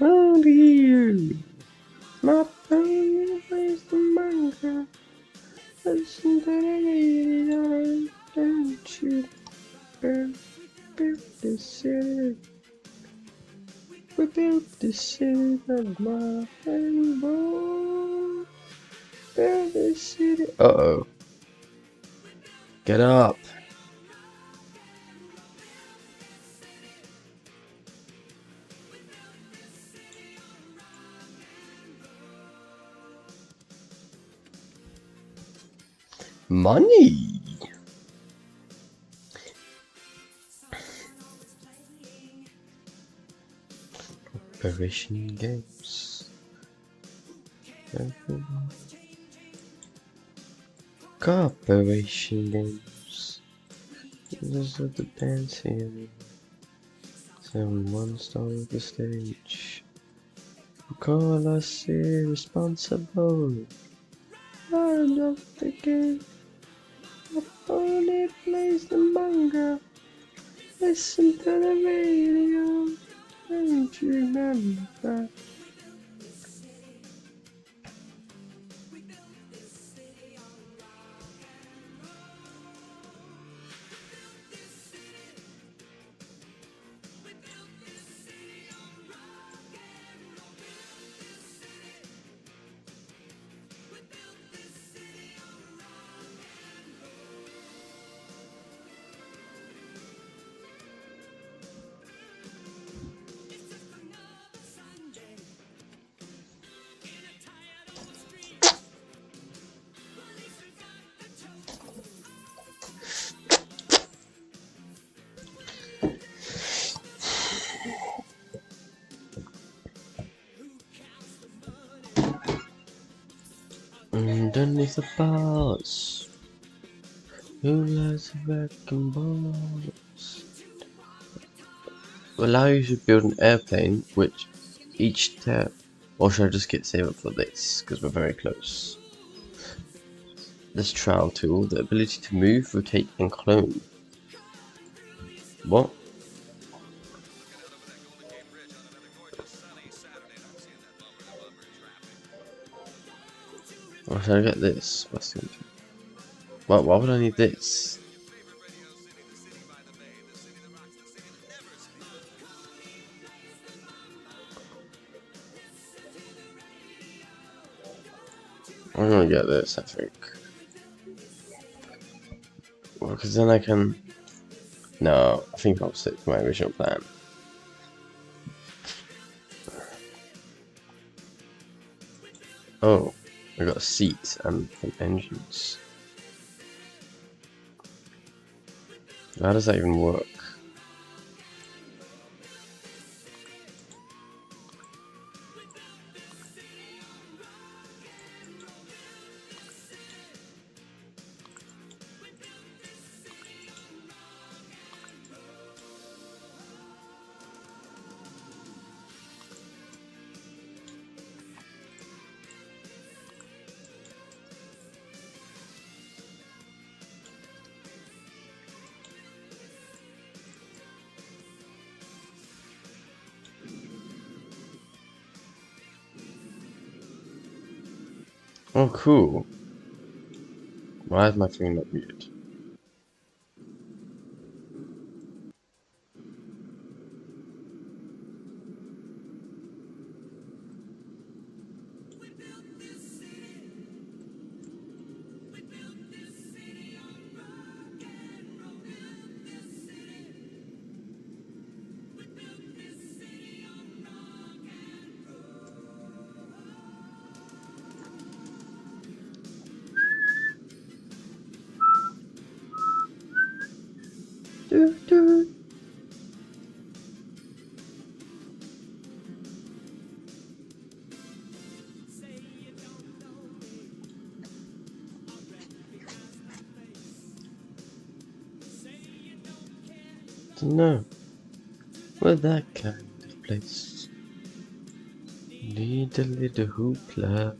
Oh dear, my phone plays the manga. Listen to the radio, don't you build this city. We built this city of my rainbow. Build this city. Uh-oh. Get up. Money. Operation Games. Corporation Games. This is the dance here. Someone stole the stage. Call us irresponsible. Round of the game. Only plays the manga. Listen to the radio. Don't you remember that? Underneath the bars, who lies a wrecking balls? Will allow you to build an airplane, which each step. Or should I just get save up for this? Because we're very close. This trial tool, the ability to move, rotate, and clone. What? Or should I get this? Why would I need this? I'm gonna get this, I think. Well, because then I can... No, I think I'll stick to my original plan. Oh, I got a seat and some engines. How does that even work? Oh, cool. Why is my thing not muted? Doo -doo. To know where that kind of place. Need a little hoopla.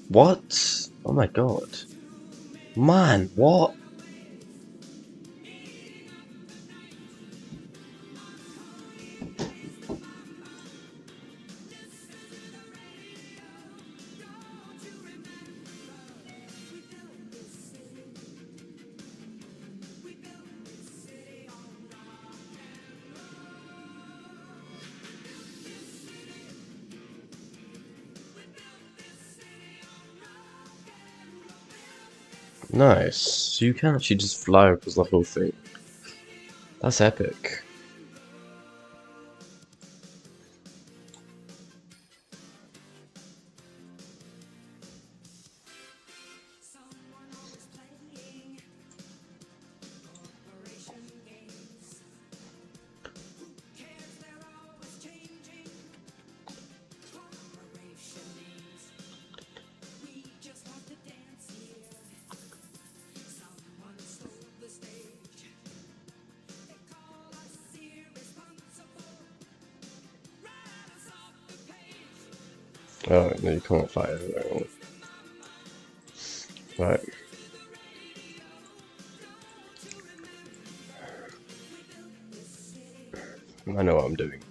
What? Oh my god. Man, what? Nice. So you can actually just fly across the whole thing. That's epic. Oh, no, you can't fly everywhere. Right. I know what I'm doing.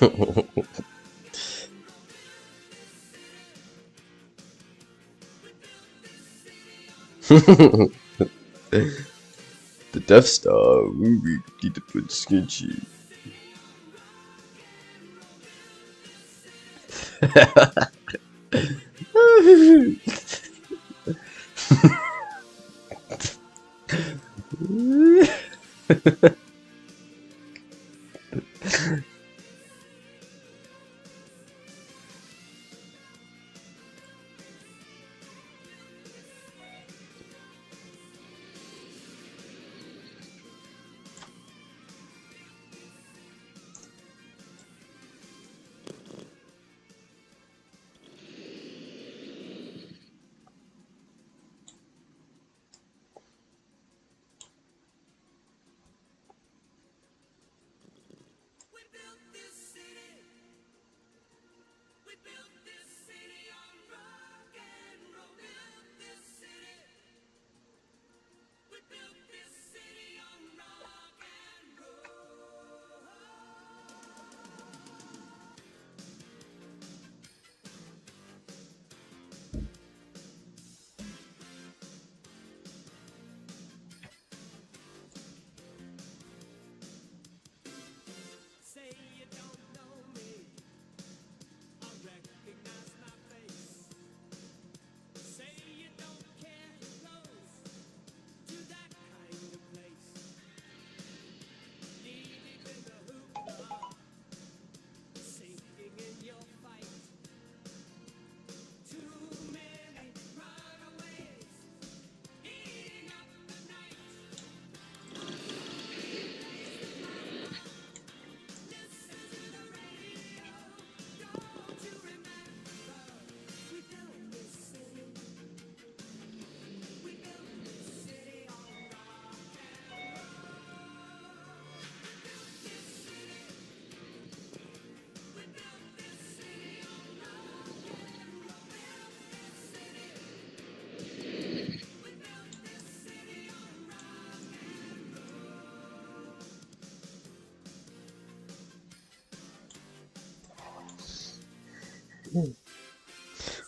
The Death Star. Ooh, we need to put sketchy.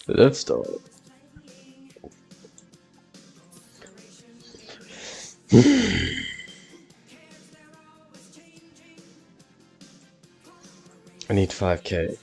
The Death Star. I need 5K.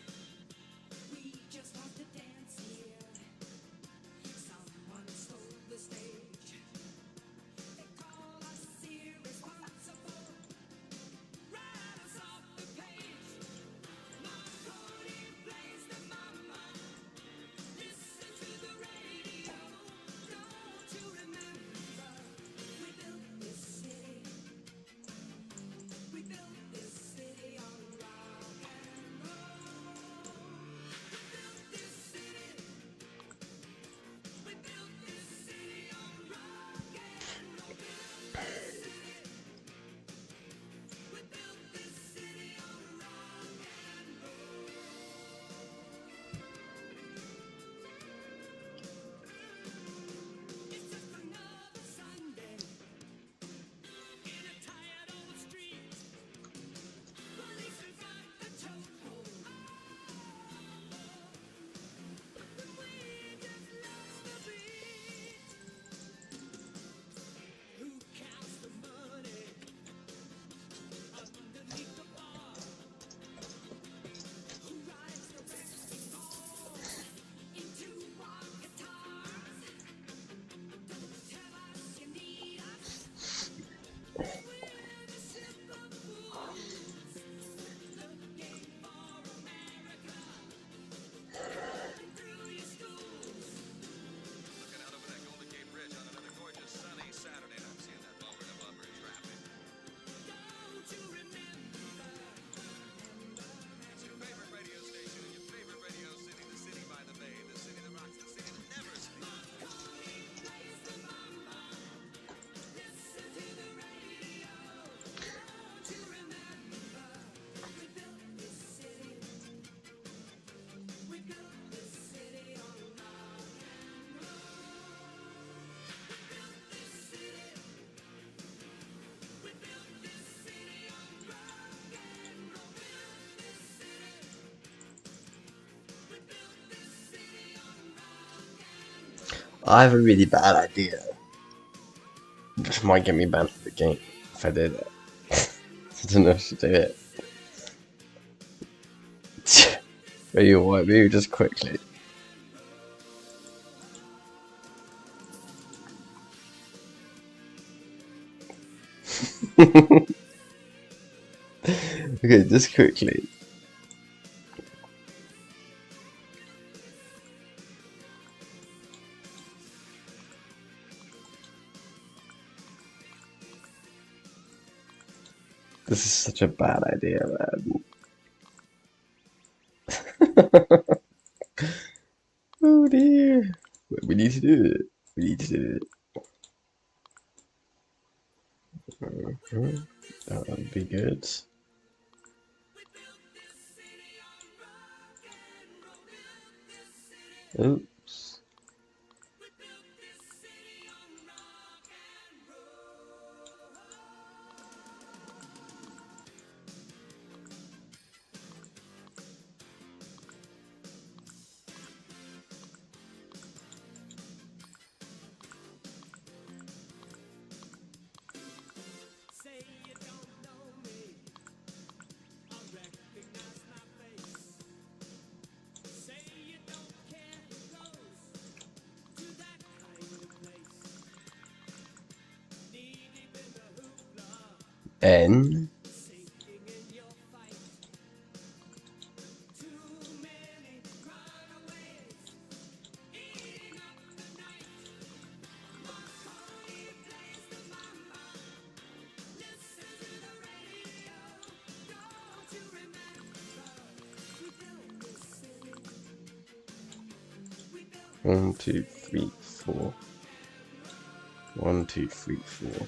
I have a really bad idea, which might get me banned from the game if I do that. I don't know if I should do it. Maybe what? Maybe just quickly. Okay, just quickly. This is such a bad idea, man. Oh dear. We need to do it. We need to do it. That would be good. Oops. N. One, two, three, four. 1, 2, 3, 4.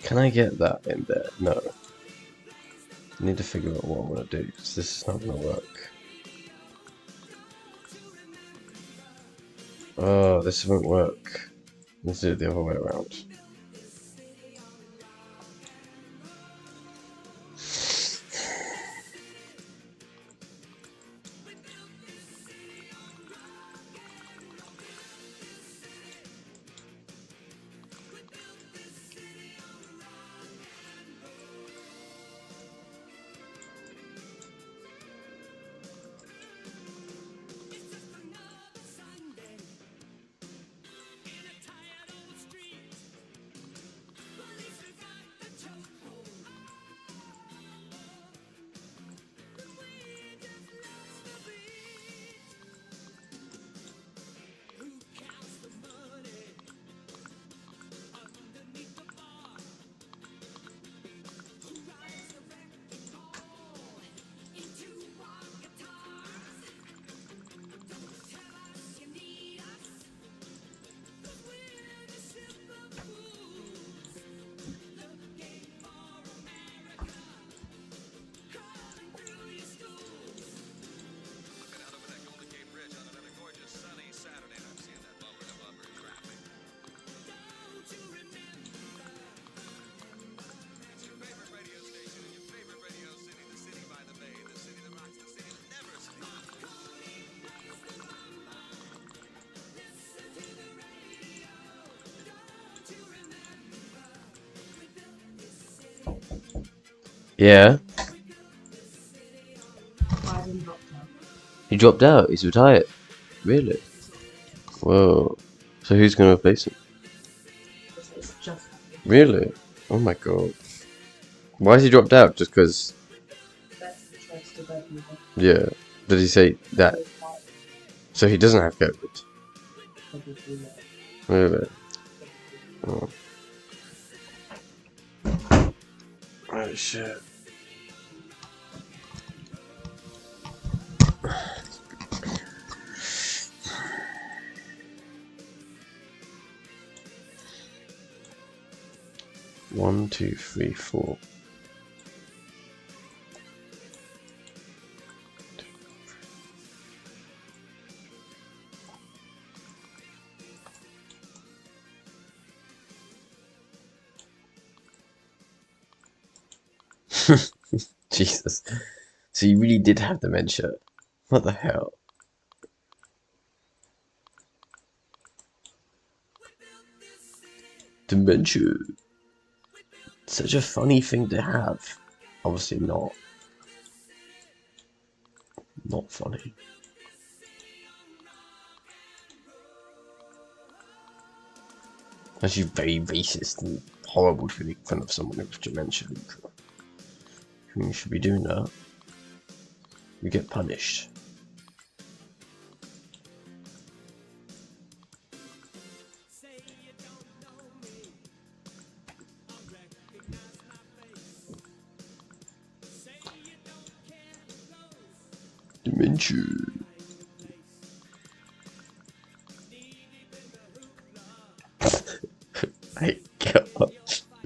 Can I get that in there? No. I need to figure out what I'm going to do, because this is not going to work. Oh, this won't work. Let's do it the other way around. Yeah. He dropped out. He's retired. Really? Whoa. So who's going to replace him? Really? Oh my god. Why has he dropped out? Just because? Yeah. Did he say that? So he doesn't have COVID? Move it. Oh. Oh shit. One, two, three, four. Jesus. So you really did have dementia. What the hell? Dementia. Such a funny thing to have. Obviously not. Not funny. Actually very racist and horrible to make fun of someone with dementia. You should be doing that. You get punished. Dementia. My God,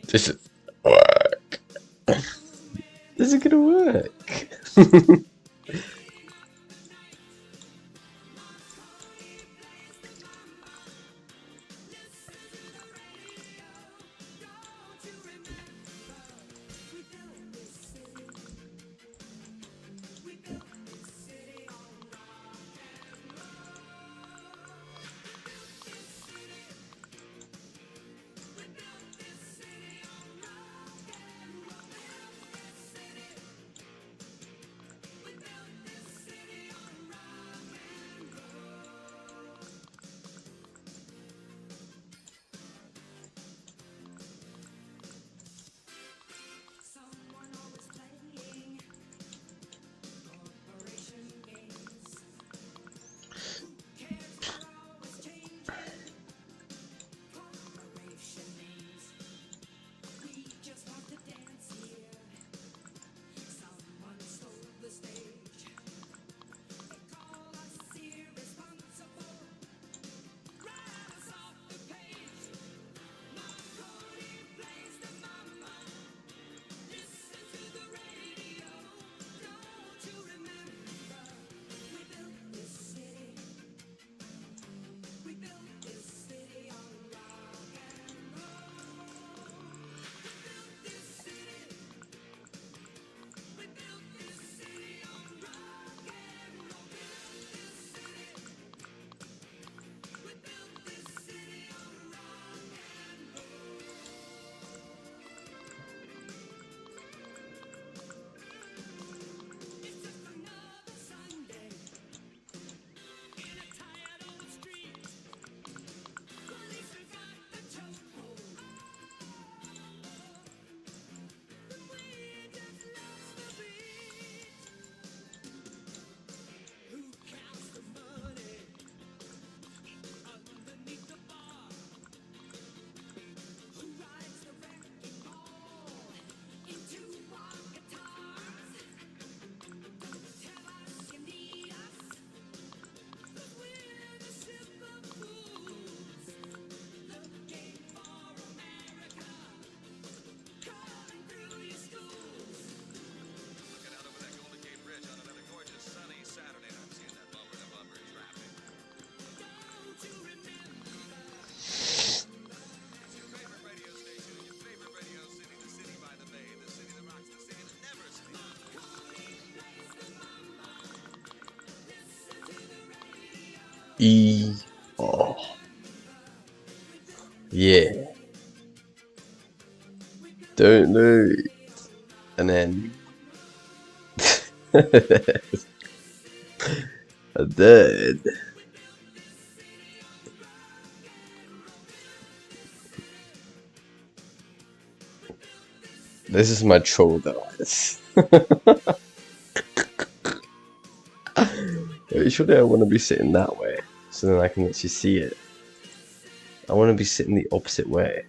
this is work. This is gonna work. E. Oh. Yeah. Don't lose. And then. I did. This is my troll device. Surely I want to be sitting that way, so then I can actually see it. I want to be sitting the opposite way.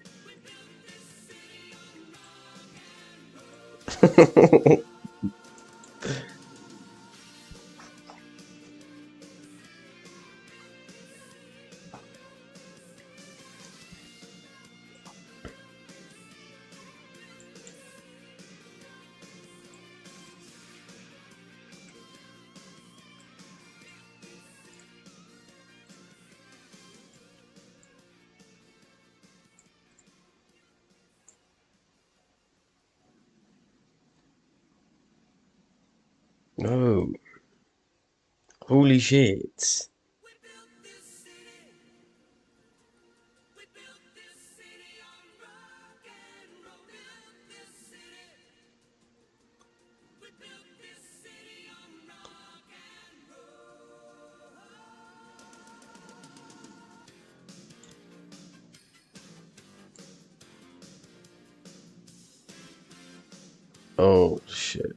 No. Holy shit. Oh shit.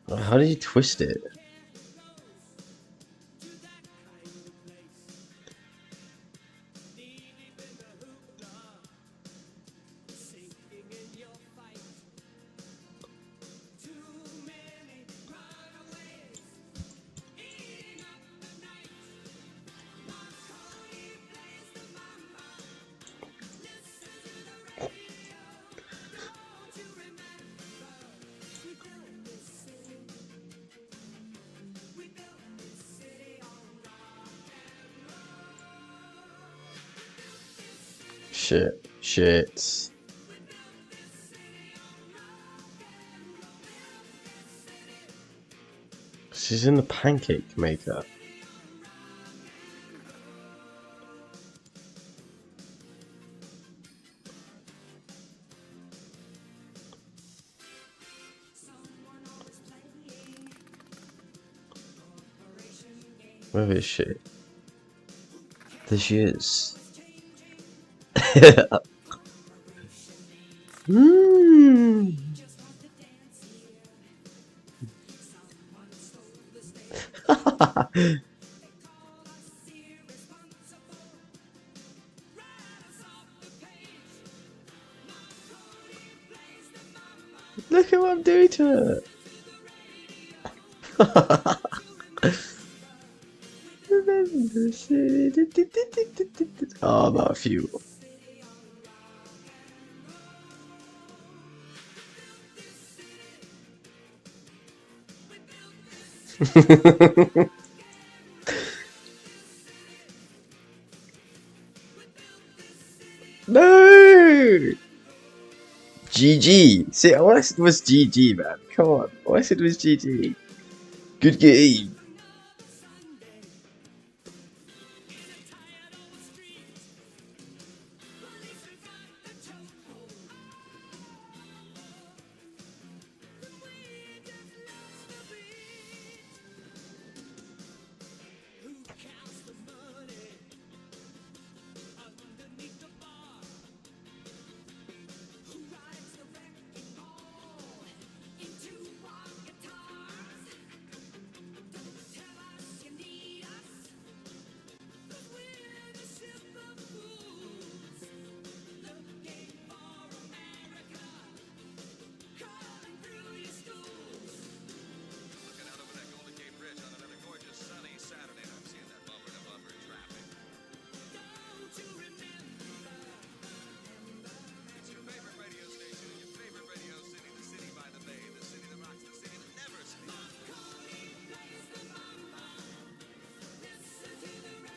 How did you twist it? Shit. Shit. She's in the pancake maker. Where is she? There she is. Mmm. Look at what I'm doing to her. Oh, about a few. No! GG. See, all I said was GG, man. Come on. All I said was GG. Good game.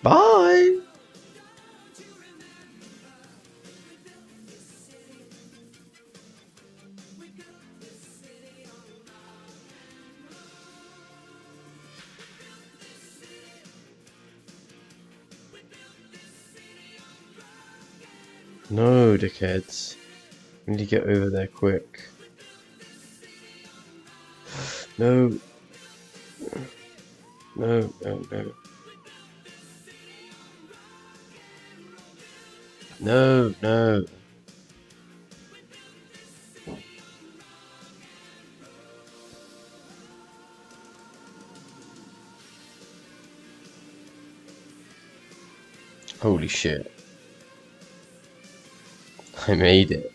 Bye. No, dickheads. We need to get over there quick. No. No, no, no. No, no. Holy shit. I made it.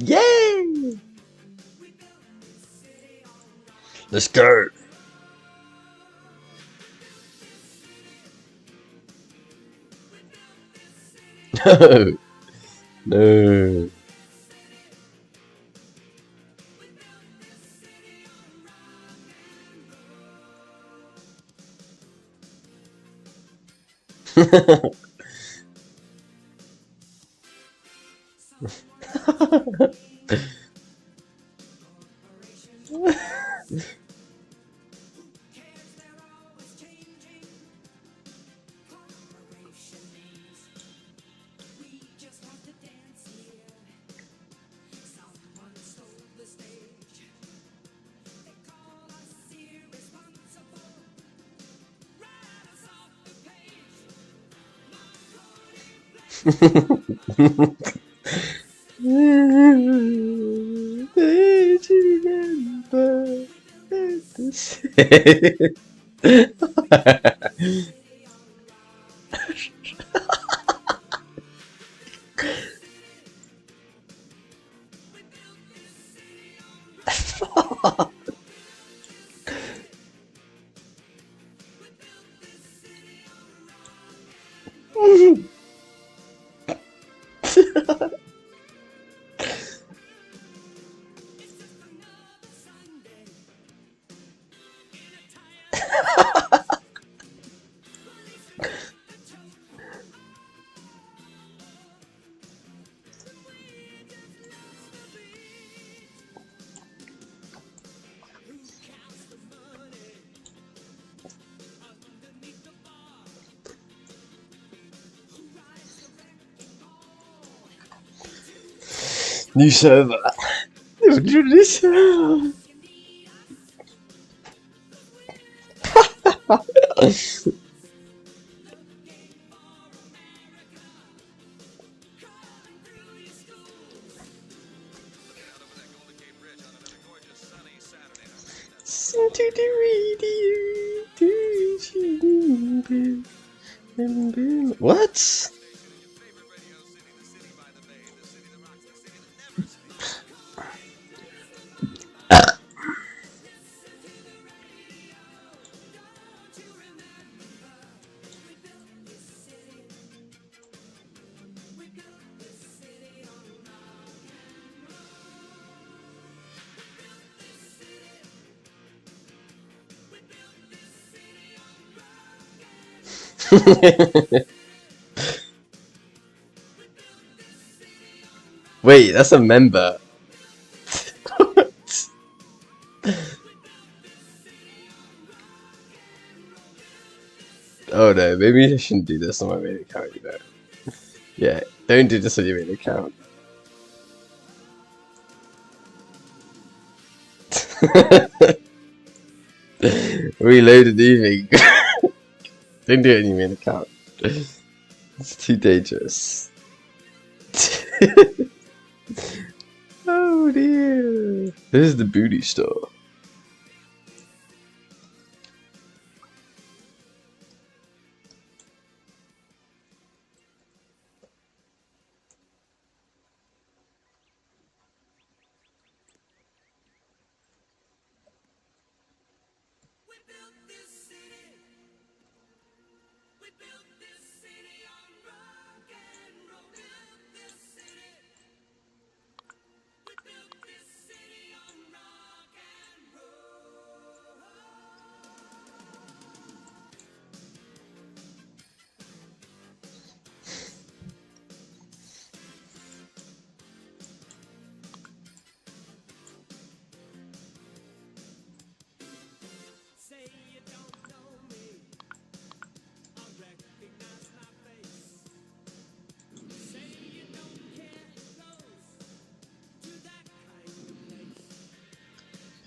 Yay! Let's go. No. No. Did you remember this? New server. New server. Listen to the radio. What? Wait, that's a member. Oh no, maybe I shouldn't do this on my main account, you know. Yeah, don't do this on your main account. Reload and leaving. Don't do it on your main account. It's too dangerous. Oh dear. This is the booty store.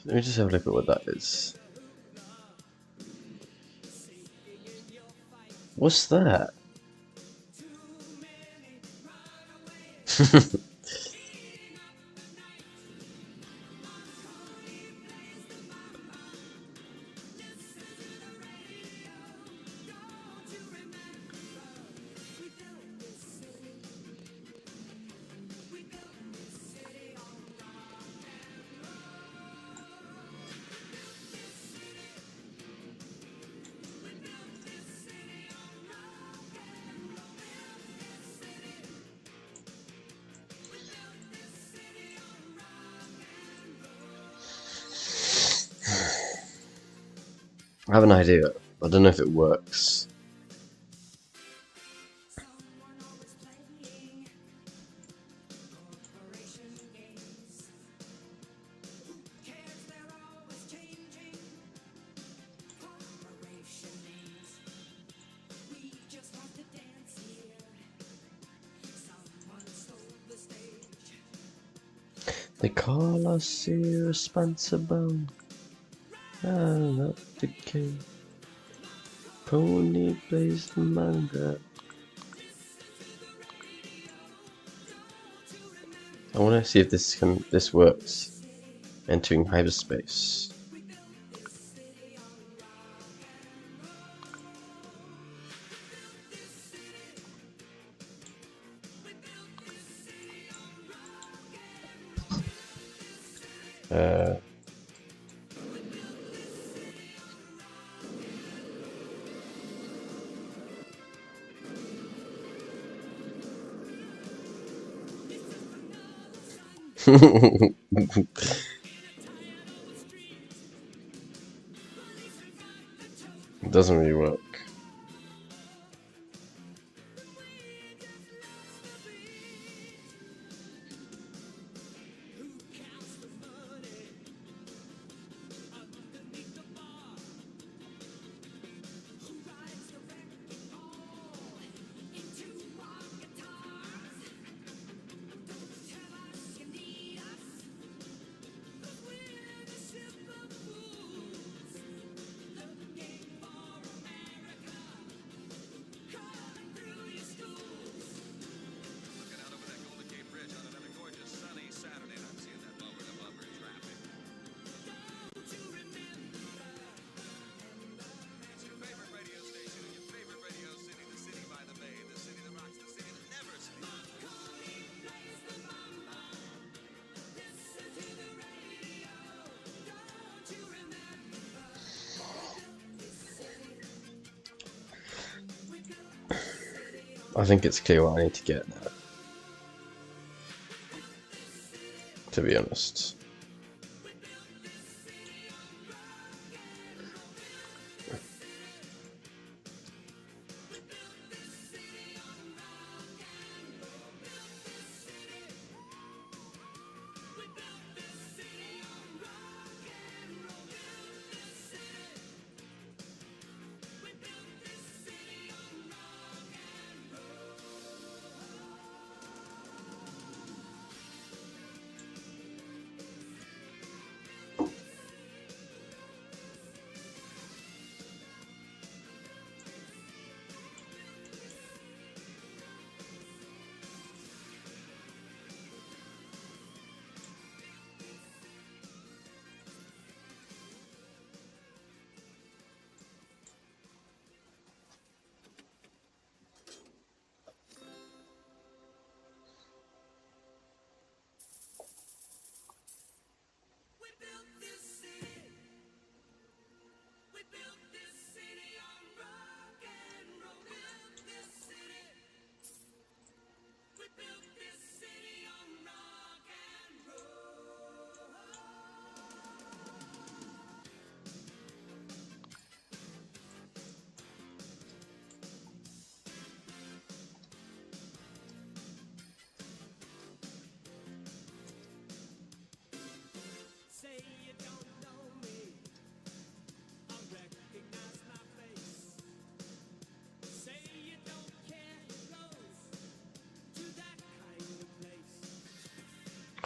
Let me just have a look at what that is. What's that? I have an idea. I don't know if it works. They call us irresponsible. I'm not the king. Pony plays the manga. I want to see if this works. Entering hyperspace. It doesn't really work. I think it's clear what I need to get now, to be honest.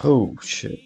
Oh shit.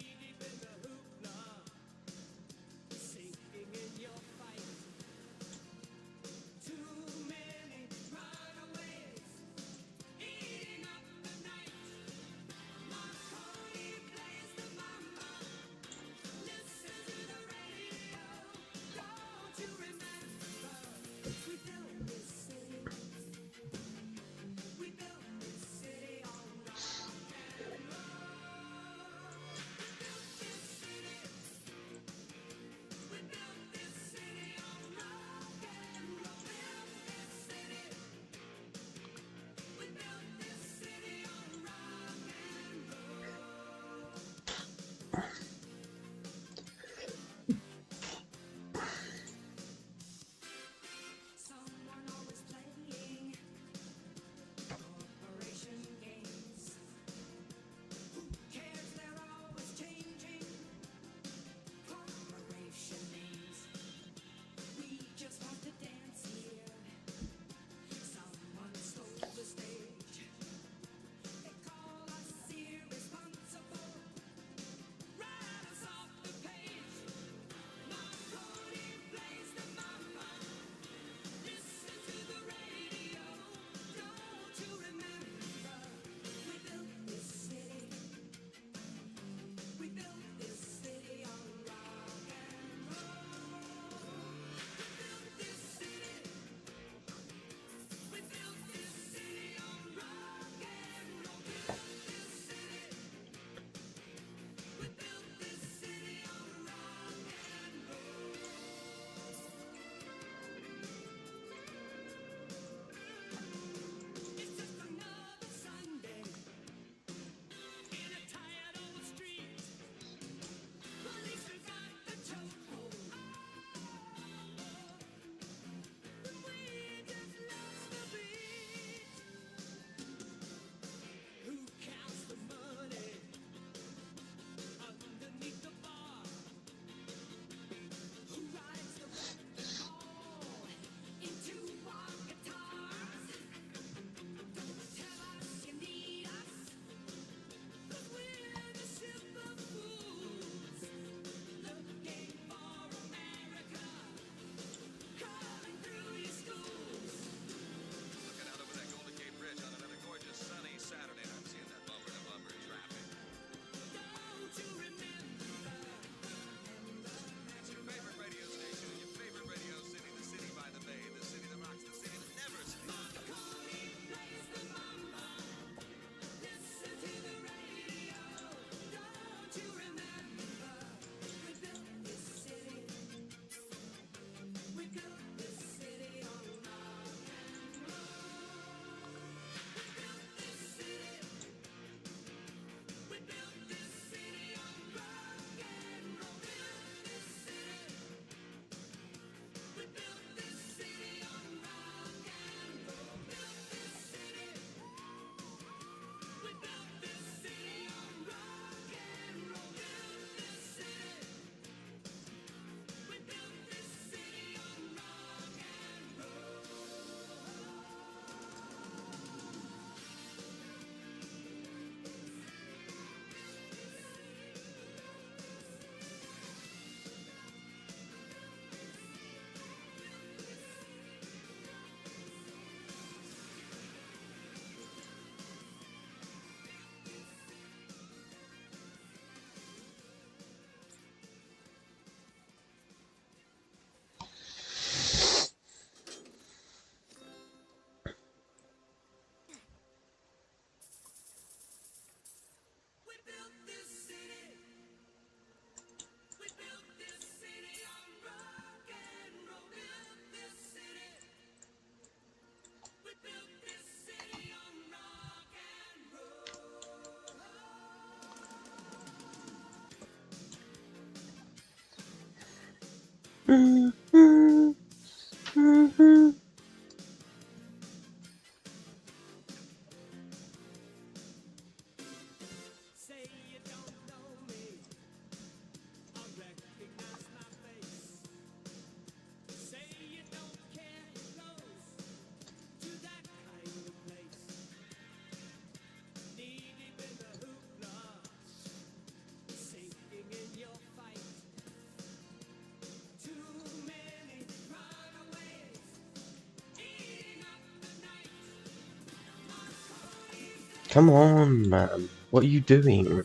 Come on, man. What are you doing?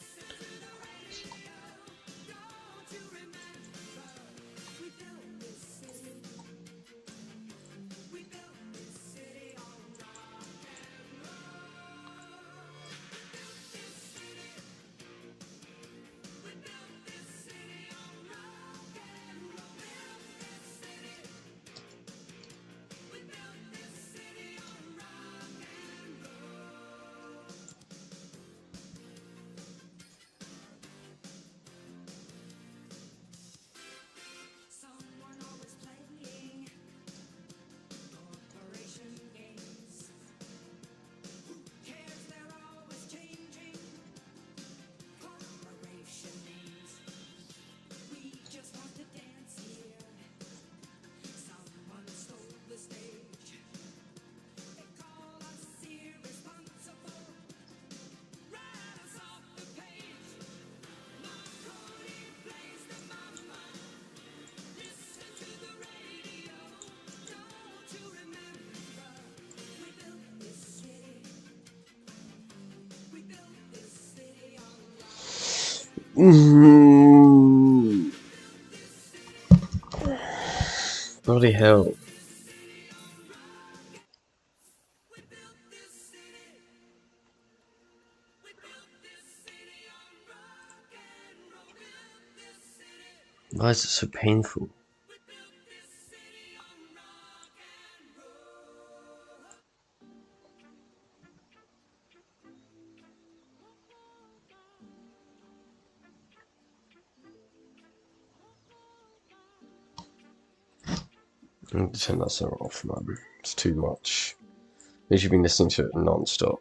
Bloody hell. Why is it so painful? I need to turn that song off, man. It's too much. You should be listening to it non-stop.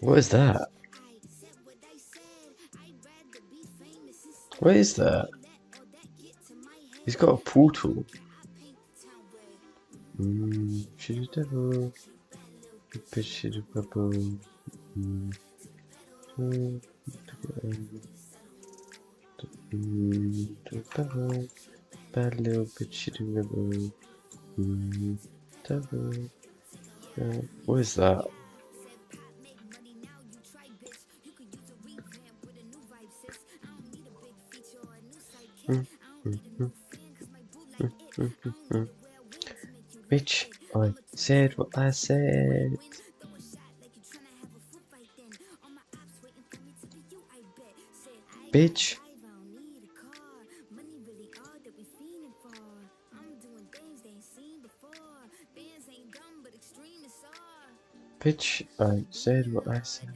What is that? What is that? He's got a portal. She's a devil. Bitch, she's a bubble. Devil. Bad little bitch, she's a rebel. Devil. What is that? Bitch, I said what I said. Bitch. Bitch, I said what I said.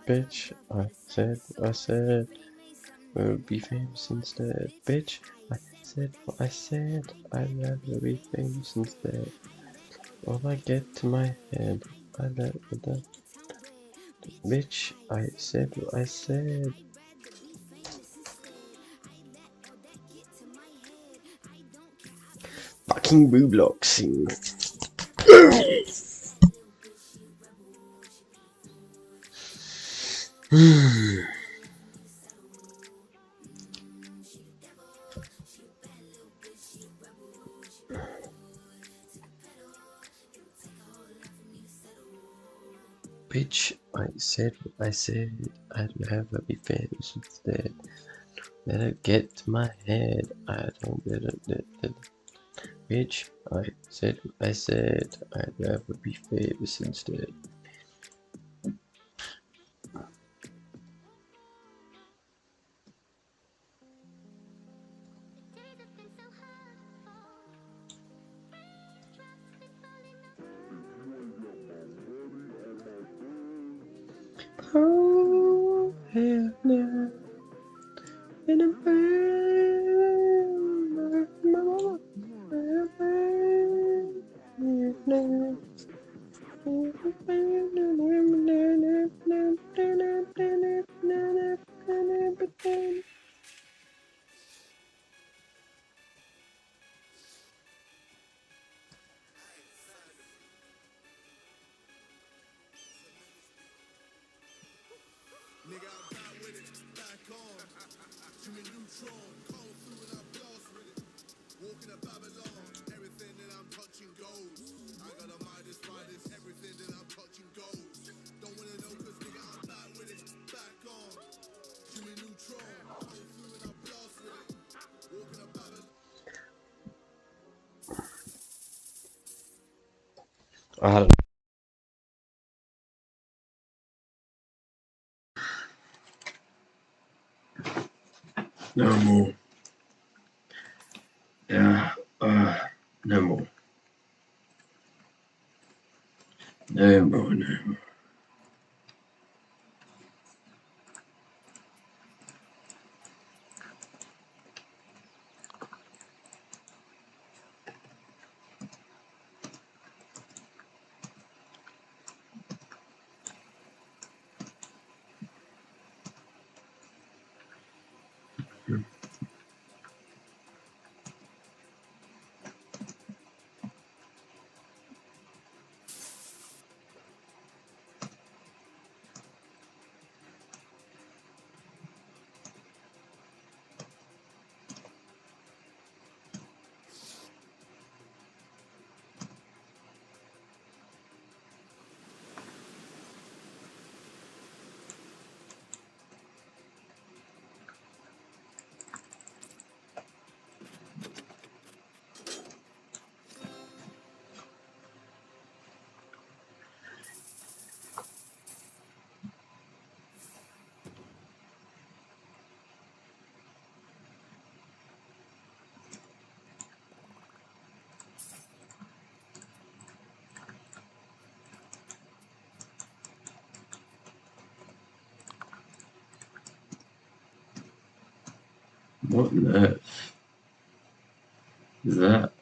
Bitch, I said what I said. We'll be famous instead. Bitch, I said what I said. I'd rather be famous instead. All I get to my head, I let it down. Bitch, I said what I said. Fucking Robloxing. Bitch, I said what I said. I'd rather be famous instead. Let it get to my head. I don't get it. Bitch, I said what I said. I'd rather be famous instead. Oh, hell no. In a I don't no more. Yeah, no more. No more, no more. What on earth is that?